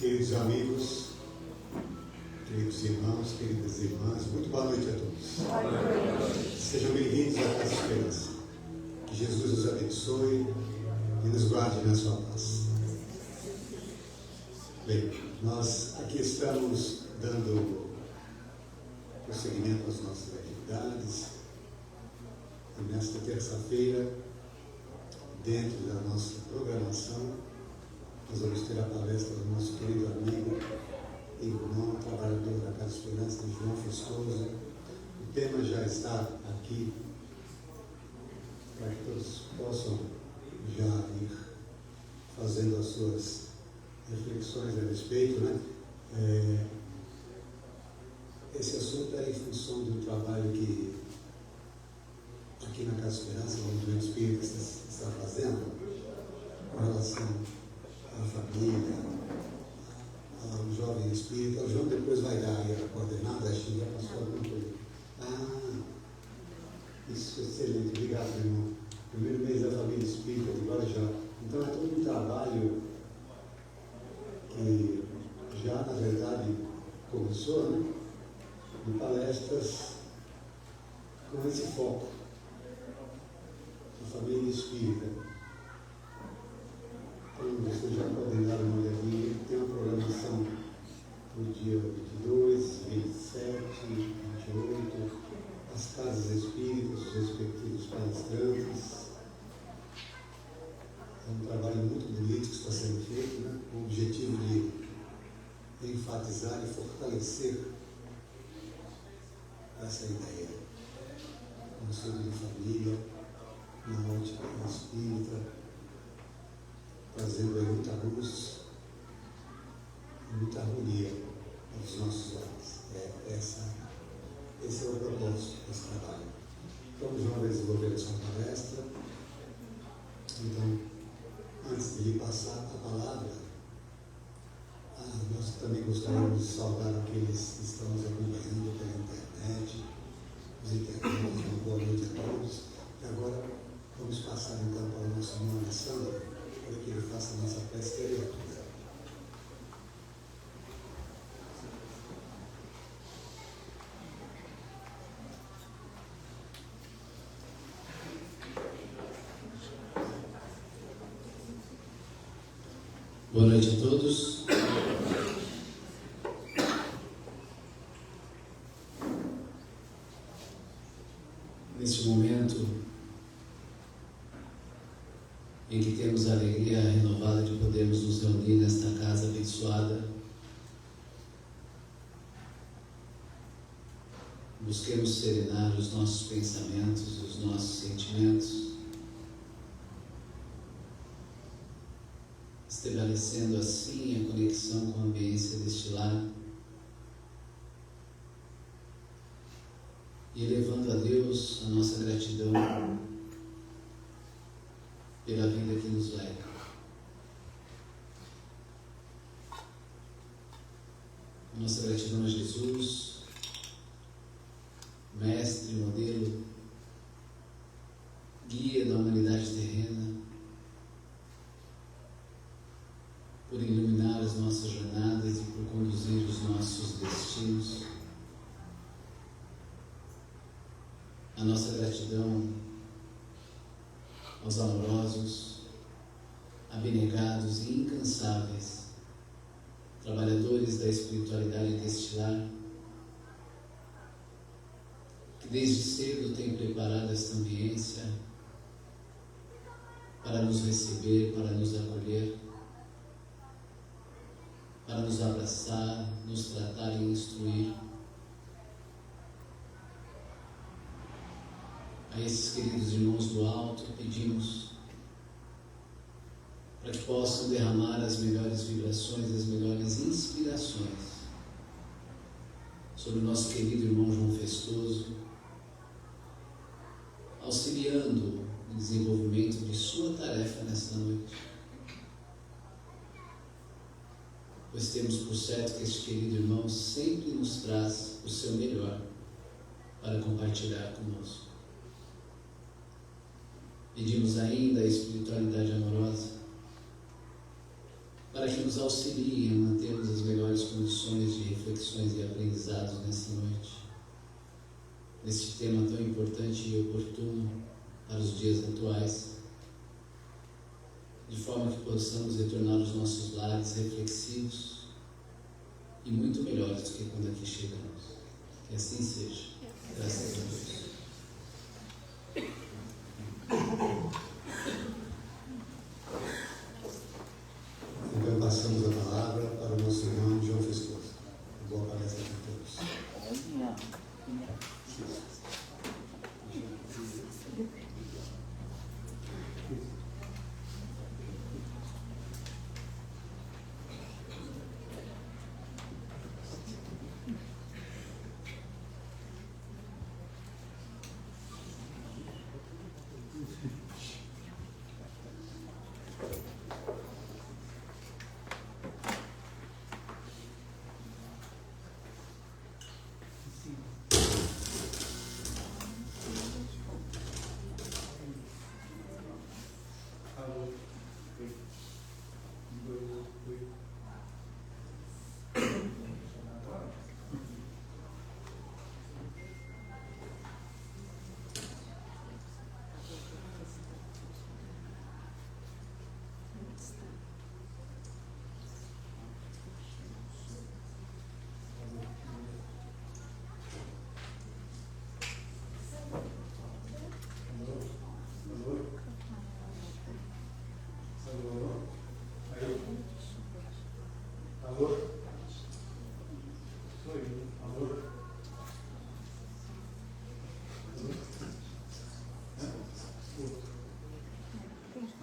Queridos amigos, queridos irmãos, queridas irmãs, muito boa noite a todos. Sejam bem-vindos à Casa Esperança. Que Jesus os abençoe e nos guarde na sua paz. Bem, nós aqui estamos dando prosseguimento às nossas atividades e nesta terça-feira, dentro da nossa programação, nós vamos ter a palestra do nosso querido amigo e irmão, trabalhador da Casa Esperança, João Festoso. O tema já está aqui, para que todos possam já ir fazendo as suas reflexões a respeito, né? Esse assunto é em função do trabalho que aqui na Casa Esperança, o movimento espírita está fazendo com relação à família, ao jovem espírita. O João depois vai dar aí a coordenada, acho que já passou alguma coisa. Isso é excelente, obrigado, meu irmão. Primeiro mês da família espírita de Guarujá. Então é todo um trabalho que já, na verdade, começou, né? De palestras com esse foco, a família espírita. Então, vocês já podem dar uma olhadinha, tem uma programação para o dia 22, 27, 28, as casas espíritas, os respectivos palestrantes. É um trabalho muito bonito que está sendo feito, né? Com o objetivo de enfatizar e fortalecer essa ideia. Conceito de família, na ótica espírita, trazendo aí muita luz e muita harmonia aos nossos lares. Esse é o propósito desse trabalho. Então, o João vai desenvolver a sua palestra. Então, antes de lhe passar a palavra, nós também gostaríamos de saudar aqueles que estão nos acompanhando pela internet, os internautas. Uma boa noite a todos. E agora, vamos passar então para o nosso irmão Alessandro, para que ele faça a nossa prece de abertura. Boa noite a todos. Neste momento em que temos a alegria renovada de podermos nos reunir nesta casa abençoada, busquemos serenar os nossos pensamentos, os nossos sentimentos, estabelecendo assim a conexão com a ambiência deste lar e elevando a Deus a nossa gratidão pela vida que nos leva. Nossa gratidão a Jesus, mestre, modelo, guia da humanidade terrena, por iluminar as nossas jornadas e por conduzir os nossos destinos. A nossa gratidão aos amorosos, abnegados e incansáveis, trabalhadores da espiritualidade deste lar, que desde cedo têm preparado esta ambiência para nos receber, para nos acolher, para nos abraçar, nos tratar e instruir. A esses queridos irmãos do alto, pedimos para que possam derramar as melhores vibrações e as melhores inspirações sobre o nosso querido irmão João Festoso, auxiliando no desenvolvimento de sua tarefa nesta noite. Pois temos por certo que este querido irmão sempre nos traz o seu melhor para compartilhar conosco. Pedimos ainda a espiritualidade amorosa para para que nos auxiliem a mantermos as melhores condições de reflexões e aprendizados nessa noite, nesse tema tão importante e oportuno para os dias atuais, de forma que possamos retornar aos nossos lares reflexivos e muito melhores do que quando aqui chegamos. Que assim seja. Graças a Deus. Então passamos a palavra para o nosso irmão João Festoso. Boa palestra para todos.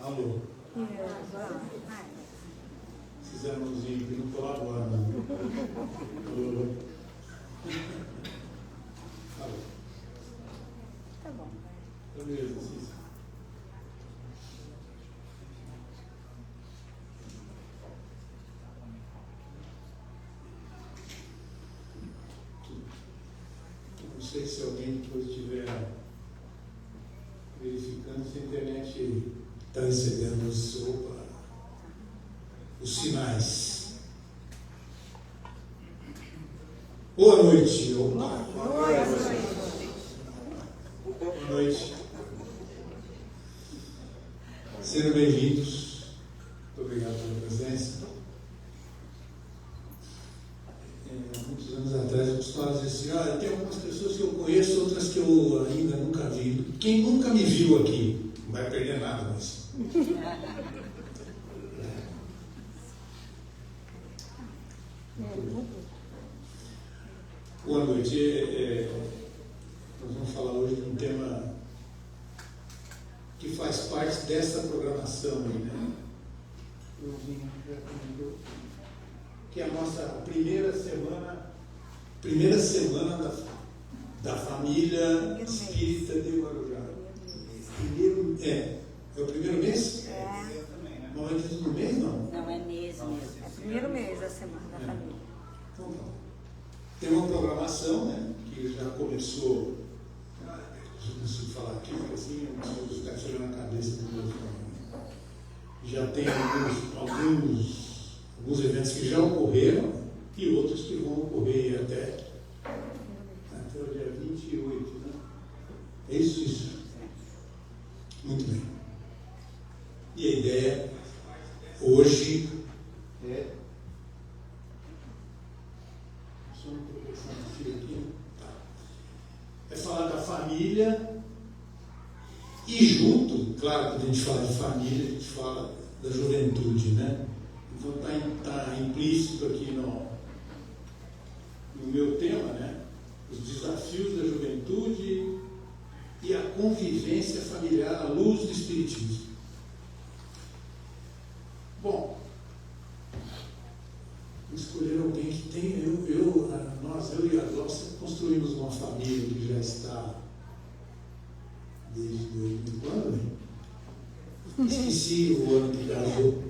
Alô? Fizemos em não colabora, não. Alô? Alô? Tá bom. Beleza, Cícero. Não sei se alguém depois estiver verificando se a internet está recebendo os sinais. Boa noite. Boa noite. Sejam bem-vindos. Muito obrigado pela presença. Muitos anos atrás eu costumava dizer assim, tem algumas pessoas que eu conheço, outras que eu ainda nunca vi. Quem nunca me viu aqui não vai perder nada com isso. Boa noite. Nós vamos falar hoje de um tema que faz parte dessa programação aí, né? Que é a nossa primeira semana da família espírita de Guarujá. É o primeiro mês? Não é antes do mês, não? Não, é mês mesmo. É o primeiro mês da semana da família. Então, tá. Tem uma programação, né, que já começou. Eu preciso falar aqui, porque assim, os caras chegam na cabeça do meu filho. Já tem alguns eventos que já ocorreram e outros que vão ocorrer até o dia 28, né? É isso. Muito bem. E a ideia hoje é. Só uma proporção de fio aqui. É falar da família e junto, claro, quando a gente fala de família, a gente fala da juventude, né? Então está implícito aqui no meu tema, né? Os desafios da juventude e a convivência familiar à luz do Espiritismo. Bom, escolher alguém que tem. Eu e a Glaucia construímos uma família que já está desde quando, né? Esqueci o ano que casou.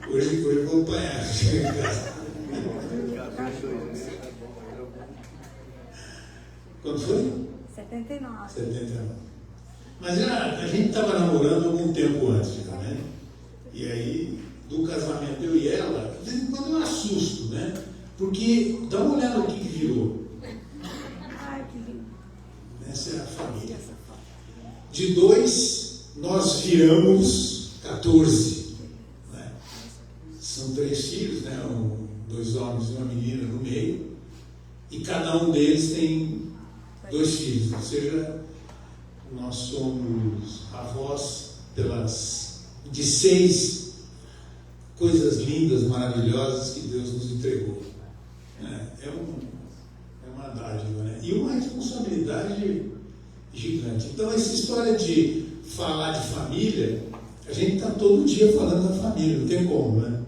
Hoje eu vou apanhar. Quando foi? 79. 79. Mas a gente estava namorando algum tempo antes, né? E aí do casamento, eu e ela, de vez em quando eu assusto, né? Porque dá uma olhada no que virou. Ai, que lindo. Essa é a família. Essa foto. De 2, nós viramos 14. Né? São 3 filhos, né? 2 homens e uma menina no meio. E cada um deles tem 2 filhos. Ou seja, nós somos avós de 6 coisas lindas, maravilhosas que Deus nos entregou. É uma dádiva, né? E uma responsabilidade gigante. Então, essa história de falar de família, a gente está todo dia falando da família, não tem como, né?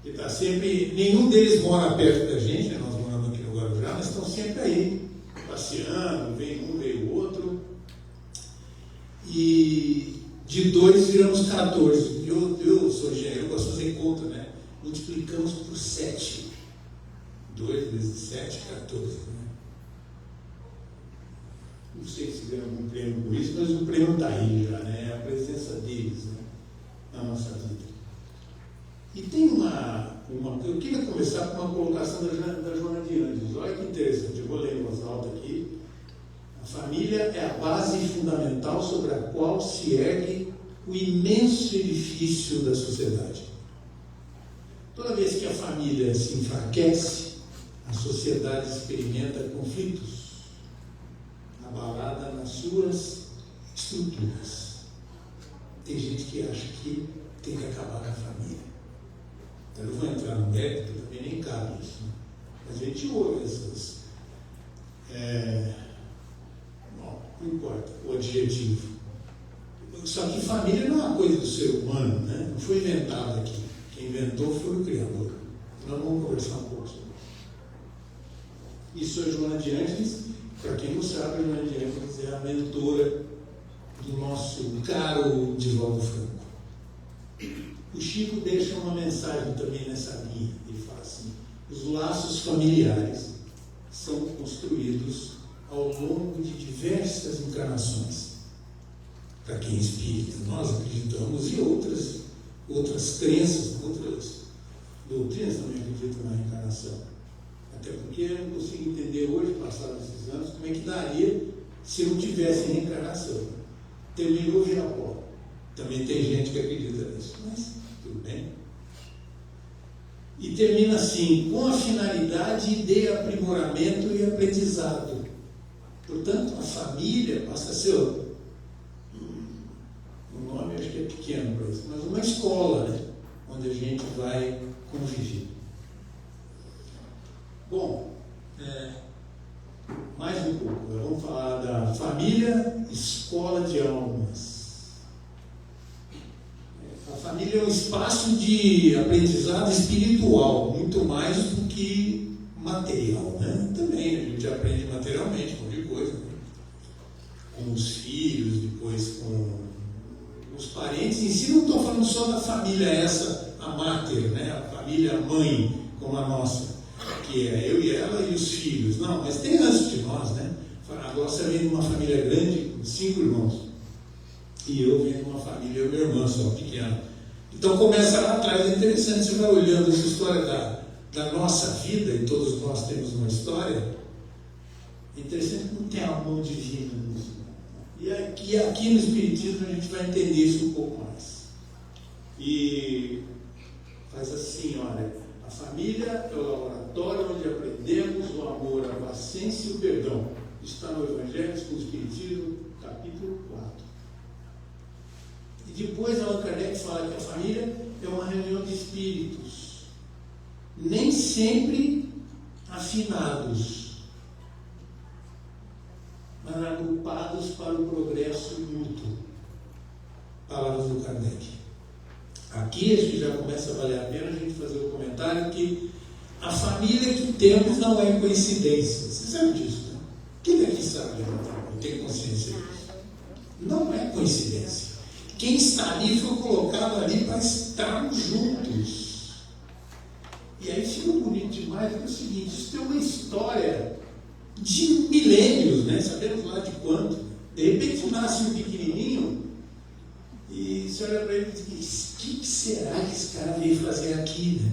E tá sempre, nenhum deles mora perto da gente, né? Nós moramos aqui no Guarujá, mas estão sempre aí, passeando, vem um, vem o outro. E de 2 viramos 14. Eu sou engenheiro, eu gosto de fazer conta, né? Multiplicamos por 7. 2 vezes 7, 14. Né? Não sei se ganha algum prêmio por isso, mas o prêmio está aí já, né? É a presença deles, né? Na nossa vida. E tem eu queria começar com uma colocação da Joana de Andes. Olha que interessante, eu vou ler em voz alta aqui. A família é a base fundamental sobre a qual se ergue o imenso edifício da sociedade. Toda vez que a família se enfraquece, a sociedade experimenta conflitos, abalada nas suas estruturas. Tem gente que acha que tem que acabar com a família. Eu não vou entrar no mérito, também nem cabe isso. Né? Mas a gente ouve essas. Não importa o adjetivo. Só que família não é uma coisa do ser humano, né? Não foi inventado aqui. Quem inventou foi o Criador. Nós vamos conversar um pouco sobre isso. Isso é Joana de Angelis. Para quem não sabe, a Joana de Angelis é a mentora do nosso caro Divaldo Franco. O Chico deixa uma mensagem também nessa linha. Ele fala assim: os laços familiares são construídos ao longo de diversas encarnações. Para quem é espírita, nós acreditamos, e outras crenças, outras doutrinas também acreditam na reencarnação. Até porque eu não consigo entender hoje, passados esses anos, como é que daria se não tivesse reencarnação. Terminou vira pó. Também tem gente que acredita nisso, mas tudo bem. E termina assim: com a finalidade de aprimoramento e aprendizado. Portanto, a família passa a ser o nome, acho que é pequeno para isso, mas uma escola, né? Onde a gente vai conviver. Bom, mais um pouco. Vamos falar da família, escola de almas. A família é um espaço de aprendizado espiritual, muito mais do que material, né? Também a gente aprende materialmente, com de coisa, né? Com os filhos, depois com os parentes. Em si, não estou falando só da família essa, a máter, né? A família mãe, como a nossa, que é eu e ela e os filhos. Não, mas tem antes de nós, né? Agora você vem de uma família grande, com 5 irmãos. E eu venho de uma família, eu e minha irmã só, pequena. Então começa lá atrás, é interessante, você vai olhando essa história da nossa vida, e todos nós temos uma história. É interessante como tem a mão divina nisso. E aqui no Espiritismo a gente vai entender isso um pouco mais. E faz assim, olha: a família é o laboratório onde aprendemos o amor, a paciência e o perdão. Está no Evangelho segundo o Espiritismo, capítulo 4. E depois Allan Kardec fala que a família é uma reunião de espíritos, nem sempre afinados, mas agrupados para o progresso mútuo. Palavras do Kardec. Aqui acho que já começa a valer a pena a gente fazer o comentário que a família que temos não é coincidência. Você sabe disso, né? Quem daqui sabe, não tem consciência disso? Não é coincidência. Quem está ali foi colocado ali para estarmos juntos. E aí fica bonito demais, porque é o seguinte: isso tem uma história de milênios, né? Sabemos lá de quanto. De repente nasce um pequenininho e você olha para ele e diz: que será que esse cara veio fazer aqui, né?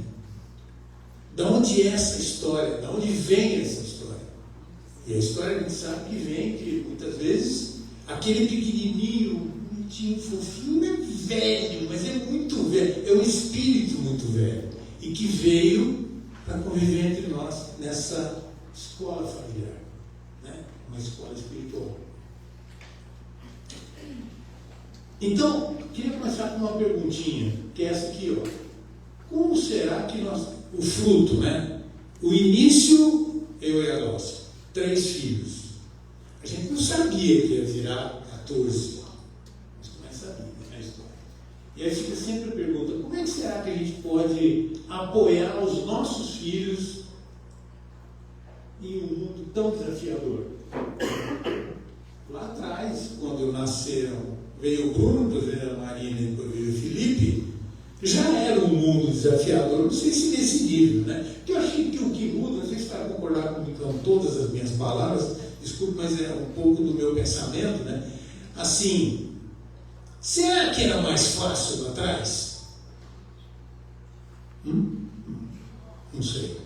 Da onde é essa história? Da onde vem essa história? E a história a gente sabe que vem, que muitas vezes aquele pequenininho, bonitinho, fofinho, é velho, mas é muito velho, é um espírito muito velho, e que veio para conviver entre nós nessa escola familiar, né? Uma escola espiritual. Então, queria começar com uma perguntinha, que é essa aqui, ó. Como será que o fruto, né? O início, eu e a nossa, 3 filhos. A gente não sabia que ia virar 14, mas começa a vir, né, a história. E aí fica sempre a pergunta, como é que será que a gente pode apoiar os nossos filhos em um mundo tão desafiador? Lá atrás, quando nasceram, veio o Bruno, depois veio a Marina e depois veio o Felipe, já era um mundo desafiador, não sei se nesse nível, né? Porque eu achei que o que muda, não sei se vai concordar comigo com todas as minhas palavras, desculpe, mas é um pouco do meu pensamento, né? Assim, será que era mais fácil lá atrás? Não sei.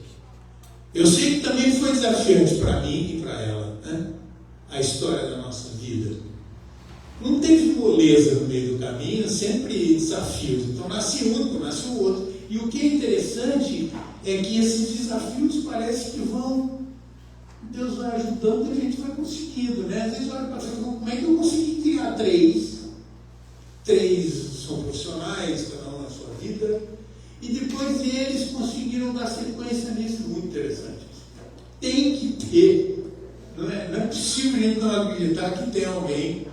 Eu sei que também foi desafiante para mim e para ela, né? A história da nossa vida. Não teve moleza no meio do caminho, sempre desafios. Então nasce um, então nasce o outro. E o que é interessante é que esses desafios parece que Deus vai ajudando e a gente vai conseguindo, né? Às vezes olha para frente, como é que eu consegui criar 3? 3 são profissionais, cada um na sua vida. E depois eles conseguiram dar sequência nisso, muito interessante. Tem que ter, não é possível a gente não acreditar que tem alguém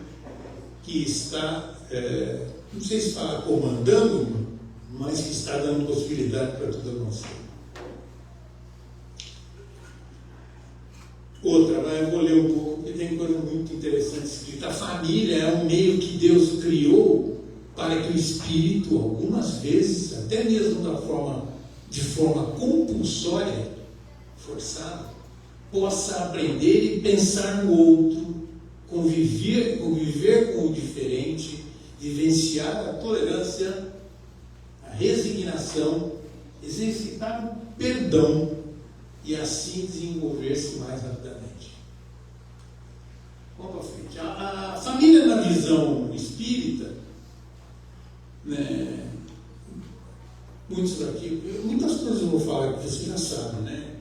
que está, não sei se fala comandando, mas que está dando possibilidade para tudo acontecer. Outra, eu vou ler um pouco, porque tem coisa muito interessante escrita. A família é um meio que Deus criou para que o espírito, algumas vezes, até mesmo de forma compulsória, forçada, possa aprender e pensar no outro, conviver com o diferente, vivenciar a tolerância, a resignação, exercitar o perdão e assim desenvolver-se mais rapidamente. Vamos para frente. A família na visão espírita, né, muitas coisas eu vou falar que você já sabe, né?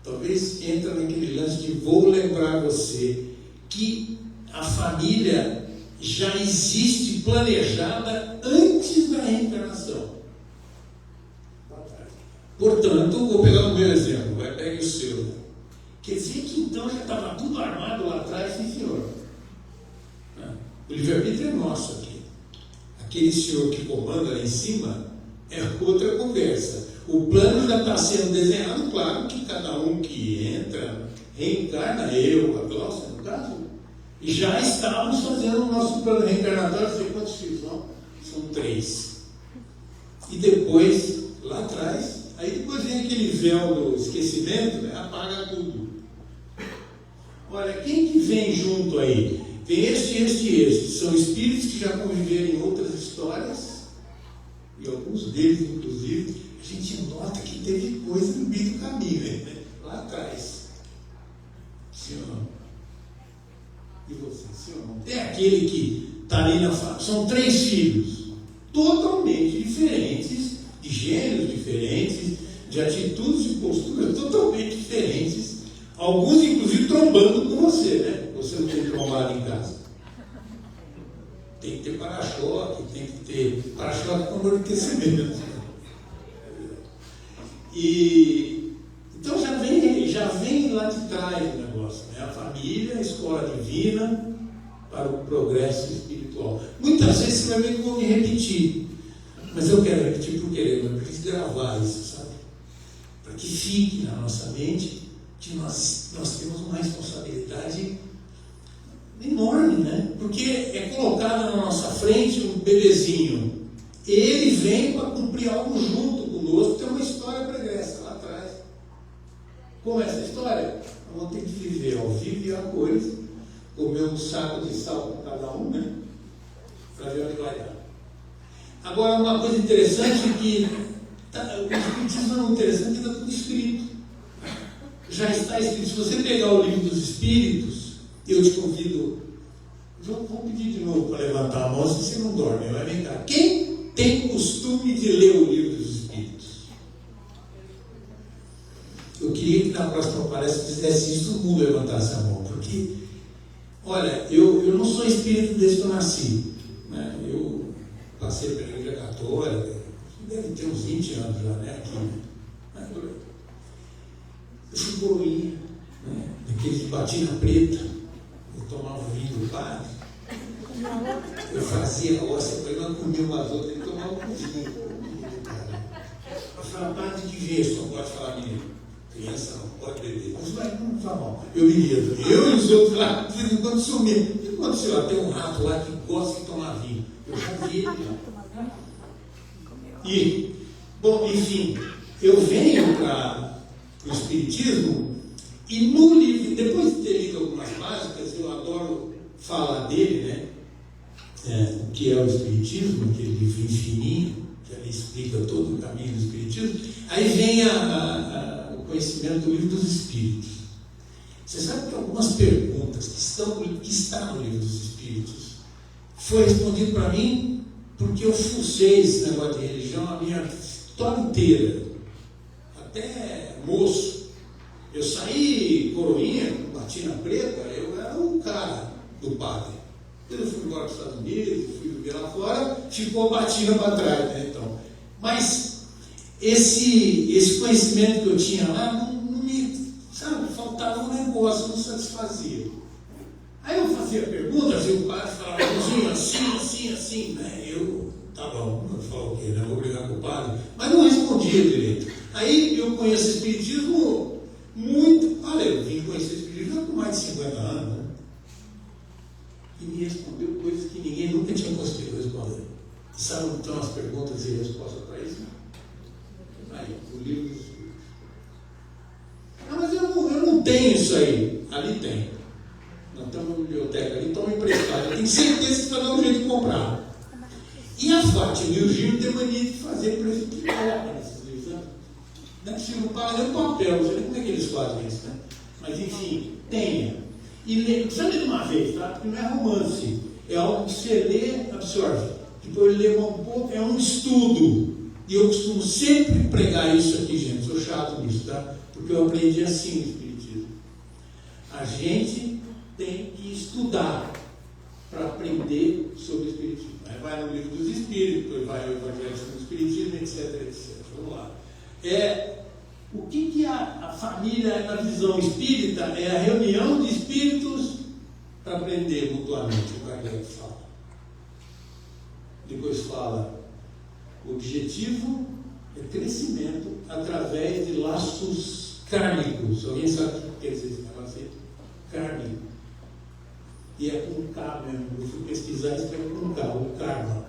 Talvez entra naquele lance de vou lembrar você que a família já existe planejada antes da reencarnação. Portanto, vou pegar o meu exemplo, pegue o seu. Né? Quer dizer que então já estava tudo armado lá atrás, sim senhor. O livre-arbítrio é nosso aqui. Aquele senhor que comanda lá em cima é outra conversa. O plano já está sendo desenhado, claro que cada um que entra, reencarna, eu, a Glaucia, no caso, e já estávamos fazendo o nosso plano reencarnatório, não sei quantos filhos são? São 3. E depois, lá atrás, aí depois vem aquele véu do esquecimento, né? Apaga tudo. Olha, quem que vem junto aí? Vem este. São espíritos que já conviveram em outras histórias, e alguns deles, inclusive, a gente nota que teve coisa no meio do caminho, né? Lá atrás. Sim ou não? E você, sim ou não? Tem aquele que está ali na família. São 3 filhos, totalmente diferentes, de gêneros diferentes, de atitudes e posturas totalmente diferentes, alguns inclusive trombando com você, né? Você não tem trombado em casa. Tem que ter para-choque, tem que ter para-choque com amortecimento. E então já vem lá de trás o negócio, né? A família, a escola divina para o progresso espiritual. Muitas vezes você vai ver que eu vou me repetir, mas eu quero repetir por querer, eu preciso gravar isso, sabe? Para que fique na nossa mente que nós temos uma responsabilidade enorme, né? Porque é colocado na nossa frente um bebezinho. Ele vem para cumprir algo junto conosco, tem uma história pregressa lá atrás. Como é essa história? Nós vamos ter que viver ao vivo e a cores, comer um saco de sal com cada um, né? Para ver onde vai dar. Agora, uma coisa interessante é que o Espiritismo é muito interessante, está tudo escrito. Já está escrito. Se você pegar o livro dos Espíritos, eu te convido, vou pedir de novo para levantar a mão, se você não dorme, vai vem cá. Quem tem costume de ler o livro dos Espíritos? Eu queria que na próxima palestra fizesse isso, todo mundo levantasse a mão, porque, olha, eu não sou espírita desde que eu nasci, né? Eu passei pela Igreja Católica, deve ter uns 20 anos já, né? Aqui, né? Eu fui coroinha, né? Daqueles de batina preta, eu tomava o vinho do padre, eu fazia a hóstia, eu não comia umas outras, ele tomava um vinho do padre. Eu falava, padre de ver, só pode falar menino. Criança não pode beber, mas vai, não faz mal. Eu bebia, eu e os outros lá, de vez em quando sumiam. Enquanto, sei lá, tem um rato lá que gosta de tomar vinho. Eu já vi ele lá. E, bom, enfim, eu venho para o Espiritismo e no livro, depois de ter lido algumas básicas, eu adoro falar dele, né? O que é o Espiritismo, aquele livro fininho, que ali explica todo o caminho do Espiritismo. Aí vem o conhecimento do livro dos Espíritos. Você sabe que algumas perguntas que estão no livro dos Espíritos foi respondido para mim porque eu fucei esse negócio de religião a minha história inteira, até moço. Eu saí coroinha, com batina preta, eu era o cara do padre. Eu fui embora para os Estados Unidos, fui viver lá fora, ficou a batina para trás, né? Então, mas esse conhecimento que eu tinha lá não me, sabe, faltava um negócio, não satisfazia. Aí eu fazia perguntas e o padre falava assim, né? Eu, tá bom, eu falo o quê, né? Vou brigar com o padre, mas não respondia direito. Aí eu conheço o Espiritismo muito, olha, eu vim conhecer o Espiritismo há mais de 50 anos, né? E me respondeu coisas que ninguém nunca tinha conseguido responder. Sabe onde estão as perguntas e respostas para isso? Aí, o livro dos Espíritos. Ah, mas eu não tenho isso aí. Ali tem. Nós estamos na biblioteca ali, toma emprestado. Eu tenho certeza que vai dar um jeito de comprar. E a Fátima e o Gil tem mania de fazer preço de coloca nesses livros, né? Se não paga nem o papel, não sei nem como é que eles fazem isso, né? Mas enfim, tenha. E lê, não precisa ler de uma vez, tá? Porque não é romance. É algo que você lê, absorve. Depois lê um pouco, é um estudo. E eu costumo sempre pregar isso aqui, gente. Sou chato nisso, tá? Porque eu aprendi assim no Espiritismo. A gente tem que estudar para aprender sobre o Espiritismo. Aí vai no livro dos Espíritos, depois vai o Evangelho sobre o Espiritismo, etc, etc. Vamos lá. O que a família, na visão espírita, é a reunião de espíritos para aprender mutuamente, o Kardec fala. Depois fala, o objetivo é crescimento através de laços kármicos. Alguém sabe o que quer dizer esse negócio aí? Kármico. E é com K mesmo. Eu fui pesquisar e escrevi com K, o karma.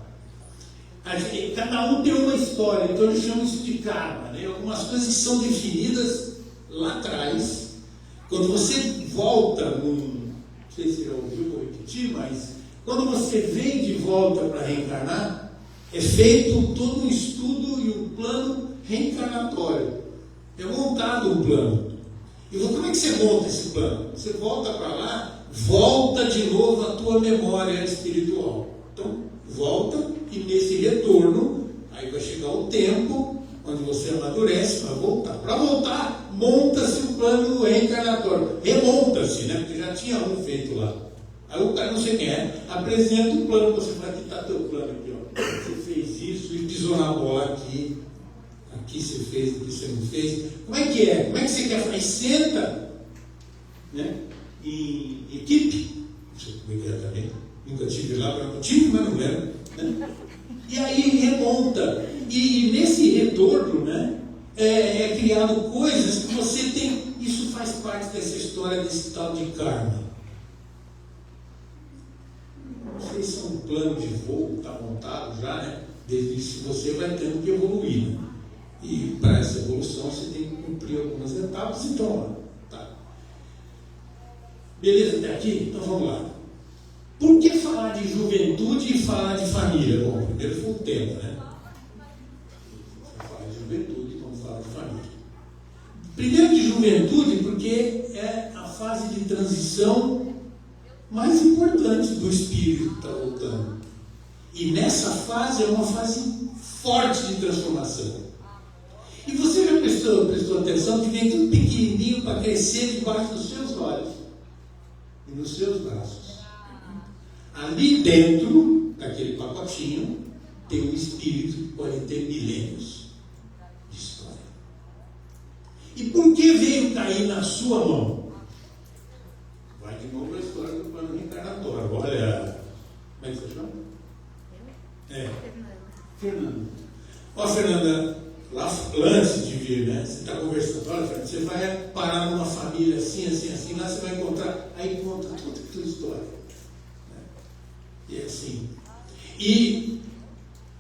Cada um tem uma história, então eles chamam isso de karma, né? Algumas coisas que são definidas lá atrás. Quando você volta, não sei se eu ouviu, vou repetir, mas quando você vem de volta para reencarnar, é feito todo um estudo e um plano reencarnatório. É montado um plano. E como é que você monta esse plano? Você volta para lá, volta de novo a tua memória espiritual. Então, volta e nesse retorno, aí vai chegar o tempo onde você amadurece para voltar. Para voltar, monta-se o plano reencarnatório. Remonta-se, né? Porque já tinha um feito lá. Aí o cara, não sei quem é, apresenta o plano, você fala, aqui está teu plano aqui, ó. Você fez isso e pisou na bola aqui. Aqui você fez, aqui você não fez. Como é que é? Como é que você quer fazer? Senta, né? Em equipe. Não sei como é que é também. Nunca tive lá, eu tive, mas não lembro. Né? E aí remonta. E nesse retorno, né, é criado coisas que você tem. Isso faz parte dessa história desse tal de karma. Não sei se é um plano de voo que está montado já, né? Desde isso você vai tendo que evoluir. Né? E para essa evolução você tem que cumprir algumas etapas, então, tá. Beleza até aqui? Então vamos lá. Por que falar de juventude e falar de família? Bom, primeiro foi o tema, né? Vamos falar de juventude, vamos falar de família. Primeiro de juventude, porque é a fase de transição mais importante do espírito que está voltando. E nessa fase é uma fase forte de transformação. E você já prestou atenção que vem tudo pequenininho para crescer debaixo dos seus olhos e nos seus braços. Ali dentro, daquele pacotinho, tem um espírito que pode ter milênios de história. E por que veio cair na sua mão? Vai de novo a história do plano reencarnatório. Olha, como é que você chama? Fernanda. Ó, Fernanda, lá antes de vir, né? Você está conversando, olha, Fernanda, você vai parar numa família assim, assim, assim, lá você vai encontrar, aí conta toda a tua história. E é assim. E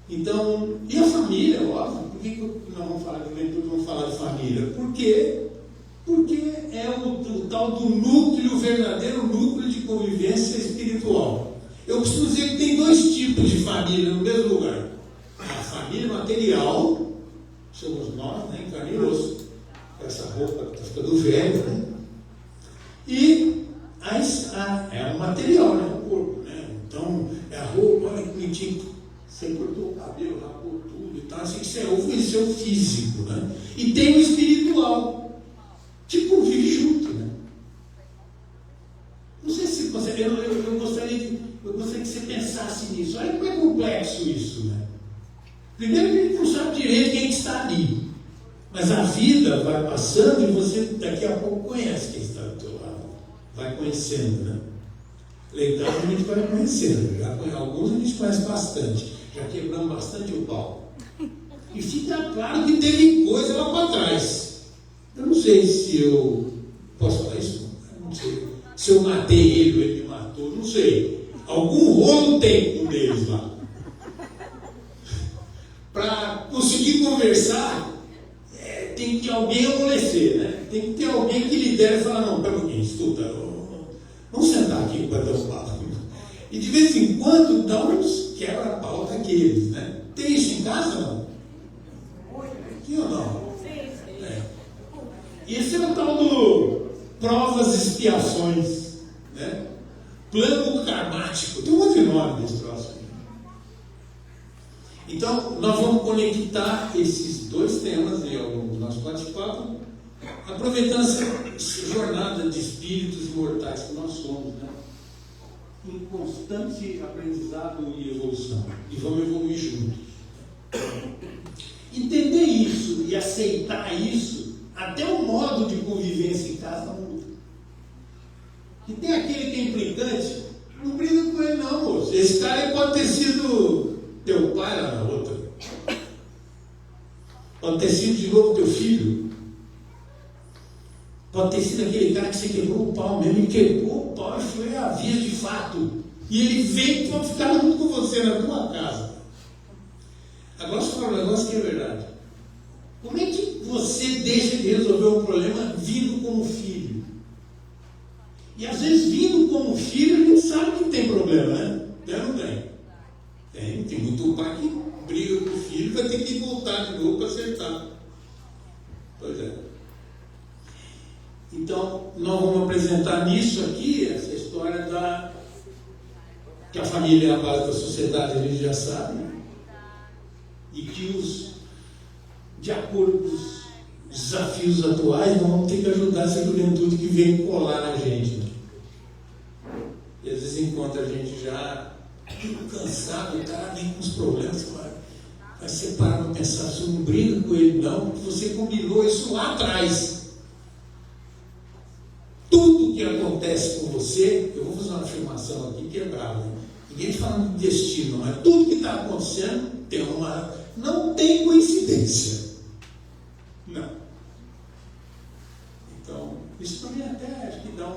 então, e a família, óbvio, por que nós vamos falar de juventude, vamos falar de família? Porque é o tal do núcleo, o verdadeiro núcleo de convivência espiritual. Eu costumo dizer que tem dois tipos de família no mesmo lugar. A família material, somos nós, né, em carne e osso, com essa roupa que está ficando velha, né? E é o material, né, o corpo, né? Então, é a roupa, olha que bonitinho, você cortou o cabelo, rapou tudo e tal, assim, isso é o físico, né? E tem o espiritual, tipo, vive junto, né? Não sei se você, eu gostaria que você pensasse nisso. Olha como é complexo isso, né? Primeiro que a gente não sabe direito quem está ali, mas a vida vai passando e você daqui a pouco conhece quem está do teu lado, vai conhecendo, né? Legal, a gente vai conhecendo, alguns a gente conhece bastante, já quebramos bastante o pau. E fica claro que teve coisa lá para trás. Eu não sei se eu posso falar isso, eu não sei. Se eu matei ele ou ele me matou, não sei. Algum rolo tem com um deles lá. Para conseguir conversar, tem que alguém amolecer, né? Tem que ter alguém que lidere e falar, não, pera um pouquinho, escuta, vamos sentar aqui para dar um papo. E de vez em quando dá uns quebra-pau daqueles, né? Tem isso em casa, não? Sim ou não? E esse é o tal do provas e expiações, né? Plano karmático, tem um outro nome desse troço aí. Então, nós vamos conectar esses dois temas aí ao longo do nosso bate-papo, aproveitando essa jornada de espíritos imortais que nós somos, né? Em constante aprendizado e evolução. E vamos evoluir juntos. Entender isso e aceitar isso, até o modo de convivência em casa muda. E tem aquele que é implicante, não briga com ele não, moço. Esse cara pode ter sido teu pai lá na outra. Pode ter sido de novo teu filho. Pode ter sido aquele cara que você quebrou o pau mesmo. Ele quebrou o pau e foi a via de fato. E ele veio para ficar junto com você na tua casa. Agora você fala um negócio que é verdade. Como é que você deixa de resolver um problema vindo como filho? E às vezes vindo como filho a gente sabe que tem problema, né? Não tem? Tem muito pai que briga com o filho, vai ter que voltar de novo para acertar. Pois é. Então, nós vamos apresentar nisso aqui, essa história que a família é a base da sociedade, a gente já sabe, e que de acordo com os desafios atuais, nós vamos ter que ajudar essa juventude que vem colar na gente, né? E às vezes encontra a gente já cansado, o cara vem com os problemas, vai separar para pensar, você não briga com ele não, porque você combinou isso lá atrás. Tudo que acontece com você, eu vou fazer uma afirmação aqui que é brava, ninguém está falando de destino, mas tudo que está acontecendo não tem coincidência. Não. Então, isso também até acho que dá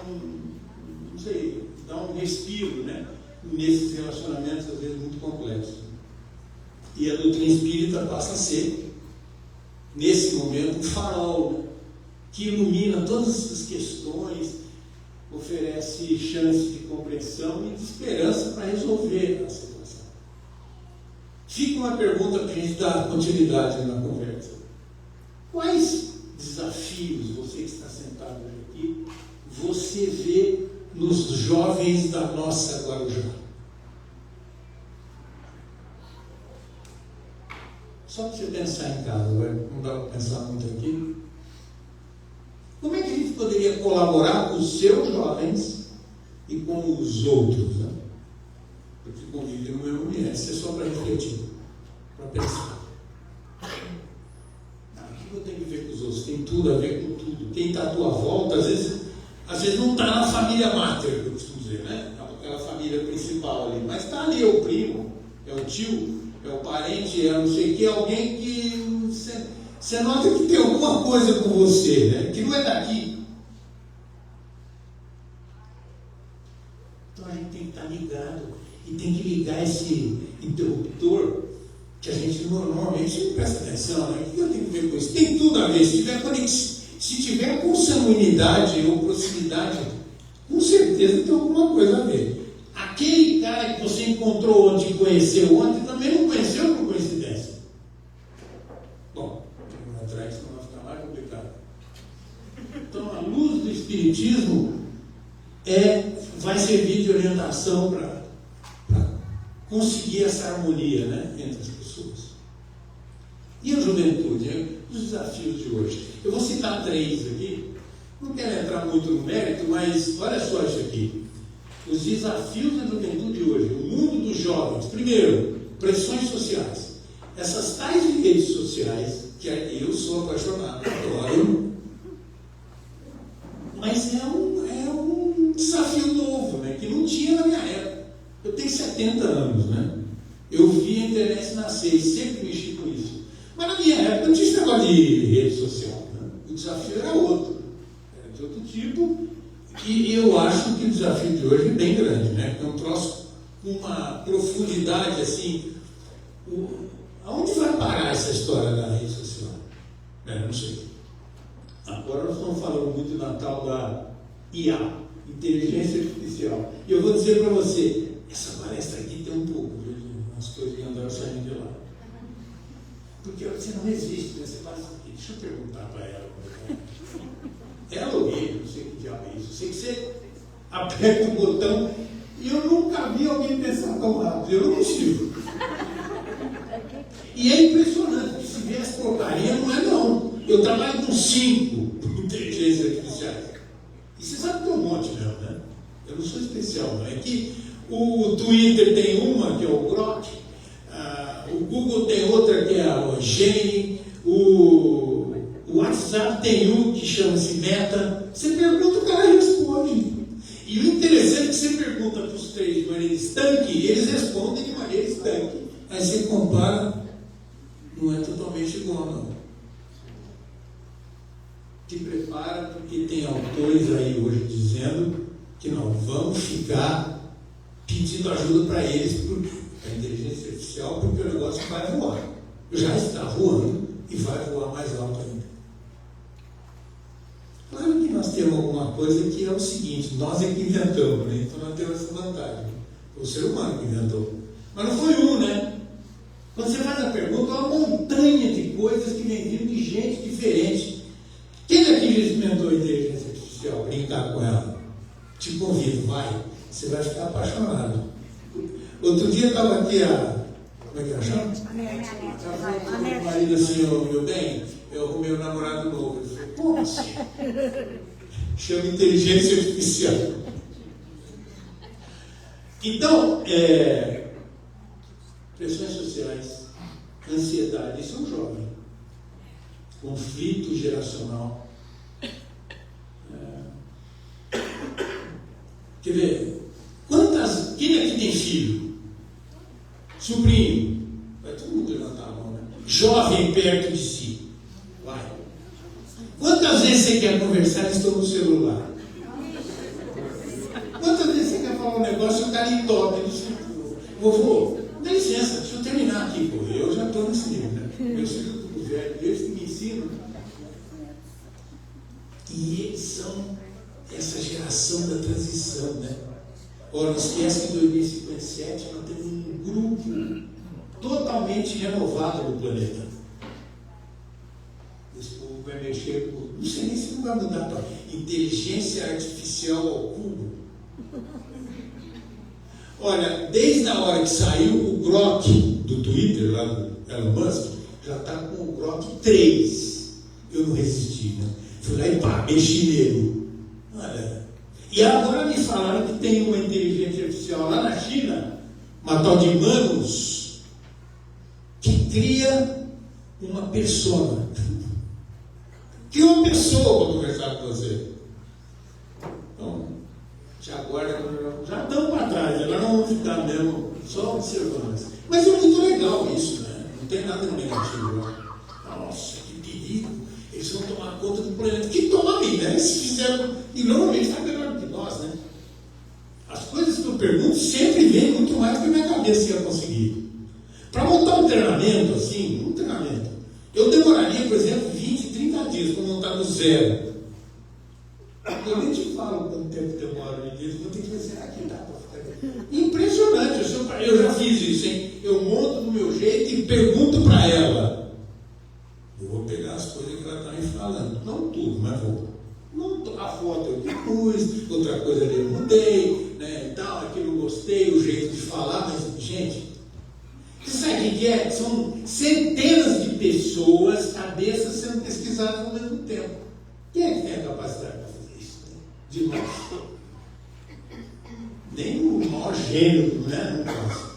dá um respiro, né? Nesses relacionamentos às vezes muito complexos. E a doutrina espírita passa a ser, nesse momento, um farol que ilumina todas essas questões oferece chance de compreensão e de esperança para resolver a situação. Fica uma pergunta para a gente dar continuidade na conversa. Quais desafios, você que está sentado aqui, você vê nos jovens da nossa Guarujá? Só para você pensar em casa, não dá para pensar muito aqui. Como é que a gente poderia colaborar com os seus jovens e com os outros, né? Porque convivem no mesmo ambiente. Isso é só para refletir, para pensar. O que eu tenho que ver com os outros? Tem tudo a ver com tudo. Quem está à tua volta, às vezes não está na família máter, que eu costumo dizer, né? Aquela família principal ali. Mas está ali, é o primo, é o tio, é o parente, é não sei o que, alguém que você nota que tem alguma coisa com você, né? Que não é daqui. Então a gente tem que estar ligado e tem que ligar esse interruptor que a gente normalmente não presta atenção, né? O que eu tenho que ver com isso? Tem tudo a ver. Se tiver consanguinidade ou proximidade, com certeza tem alguma coisa a ver. Aquele cara que você encontrou ontem, conheceu ontem, também não conheceu por coincidência. Bom, atrás senão vai ficar mais complicado. Então, a luz do Espiritismo vai servir de orientação para conseguir essa harmonia, né, entre as pessoas. E a juventude, os desafios de hoje. Eu vou citar 3 aqui, não quero entrar muito no mérito, mas olha só isso aqui. Os desafios da juventude de hoje, o mundo dos jovens. Primeiro, pressões sociais. Essas tais redes sociais, que eu sou apaixonado, adoro, mas é um desafio novo, né, que não tinha na minha época. Eu tenho 70 anos, né? Eu vi a internet nascer e sempre mexi com isso. Mas na minha época não tinha esse negócio de rede social, né? O desafio era outro, era de outro tipo, e eu acho que o desafio de hoje é bem grande, né? É um troço com uma profundidade assim. Aonde vai parar essa história da rede social? Não sei. Agora nós estamos falando muito da tal da IA, inteligência artificial. E eu vou dizer para você, essa palestra aqui tem um pouco, viu? Umas coisas que andaram saindo de lá. Porque você não resiste, né? Você faz aqui, deixa eu perguntar para ela. Ela ou ele, não sei que diabo é isso. Sei que você aperta o botão e eu nunca vi alguém pensar tão rápido. Eu não consigo. E é impressionante, porque se vier essa porcaria, não é não. Eu trabalho com 5 inteligências artificiais. E você sabe que tem um monte mesmo, né? Eu não sou especial, não. É que o Twitter tem uma, que é o Grok, o Google tem outra, que é a Gemini, o WhatsApp tem um que chama-se Meta. Você pergunta, o cara responde. E o interessante é que você pergunta para os 3 de maneira estanque, eles respondem de maneira estanque. Aí você compara, não é totalmente igual, não. Te prepara, porque tem autores aí hoje dizendo que nós vamos ficar pedindo ajuda para eles, porque a inteligência artificial, porque o negócio vai voar. Já está voando e vai voar mais alto ainda. Claro que nós temos alguma coisa que é o seguinte, nós é que inventamos, né? Então nós temos essa vantagem. Foi o ser humano que inventou. Mas não foi um, né? Quando você faz a pergunta, é uma montanha de coisas que vem vindo de gente diferente. Quem daqui já experimentou a inteligência artificial? Brincar com ela? Te convido, vai. Você vai ficar apaixonado. Outro dia estava aqui como é que ela chama? O marido assim, meu bem, eu arrumei um namorado novo. Eu falei, como assim? Chama inteligência artificial. Então, pressões sociais, ansiedade, isso é um jovem. Conflito geracional. Quer ver? Quem aqui tem filho? Sobrinho? Vai todo mundo levantar a mão, né? Jovem perto de si. Vai. Quantas vezes você quer conversar e estou no celular? Quantas vezes você quer falar um negócio e o cara entope no celular? Vovô, dá licença, deixa eu terminar aqui, pô. Eu já estou nesse nível, né? Meus filhos tudo velho, eles que me ensinam. E eles são essa geração da transição, né? Ora, não esquece que em 2057 nós temos um grupo totalmente renovado no planeta. Esse povo vai mexer com... Não sei nem se não vai mudar para inteligência artificial ao cubo. Olha, desde a hora que saiu o Grok do Twitter, lá do Elon Musk, já está com o Grok 3. Eu não resisti, né? Fui lá e pá, mexi nele. Olha. E agora me falaram que tem uma inteligência artificial lá na China, uma tal de Manus, que cria uma persona. Cria uma pessoa para conversar com você. Então, te aguarda, já estão para trás, agora não vamos ficar mesmo só observando. Mas é muito legal isso, né? Não tem nada de negativo. Né? Nossa, que perigo! Eles vão tomar conta do planeta. Que tomem, né? Eles fizeram. E normalmente está melhor do que nós, né? As coisas que eu pergunto sempre vêm muito mais do que a minha cabeça ia conseguir. Para montar um treinamento, assim, eu demoraria, por exemplo, 20, 30 dias para montar do zero. Eu nem te falo quanto tempo demora nisso, vou ter que ver, será que dá para ficar. Impressionante, eu já fiz isso, hein? Eu monto do meu jeito e pergunto para ela. Eu vou pegar as coisas que ela está me falando. Não tudo, mas vou. A foto eu pus, outra coisa ali eu mudei, né? E tal, aquilo eu gostei, o jeito de falar, mas, gente, você sabe o que é? São centenas de pessoas, cabeças sendo pesquisadas ao mesmo tempo. Quem é que tem a capacidade para fazer isso? De nós. Nem o maior gênio, né? Não posso.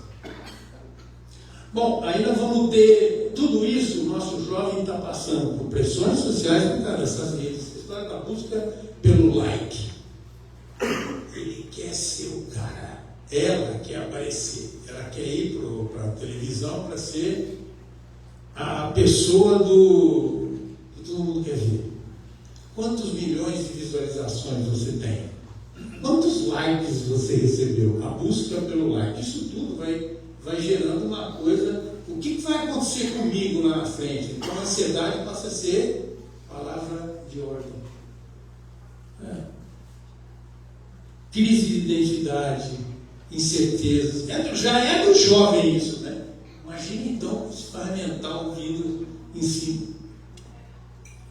Bom, aí nós vamos ter tudo isso, o nosso jovem está passando por pressões sociais por causa dessas redes. A história da busca pelo like. Ele quer ser o cara, ela quer aparecer, ela quer ir para a televisão para ser a pessoa que todo mundo quer ver. Quantos milhões de visualizações você tem? Quantos likes você recebeu? A busca pelo like. Isso tudo vai gerando uma coisa. O que vai acontecer comigo lá na frente? Então a ansiedade passa a ser palavra de ordem. Crise de identidade, incertezas. Já é do jovem isso, né? Imagine então esse ferramental vindo em cima.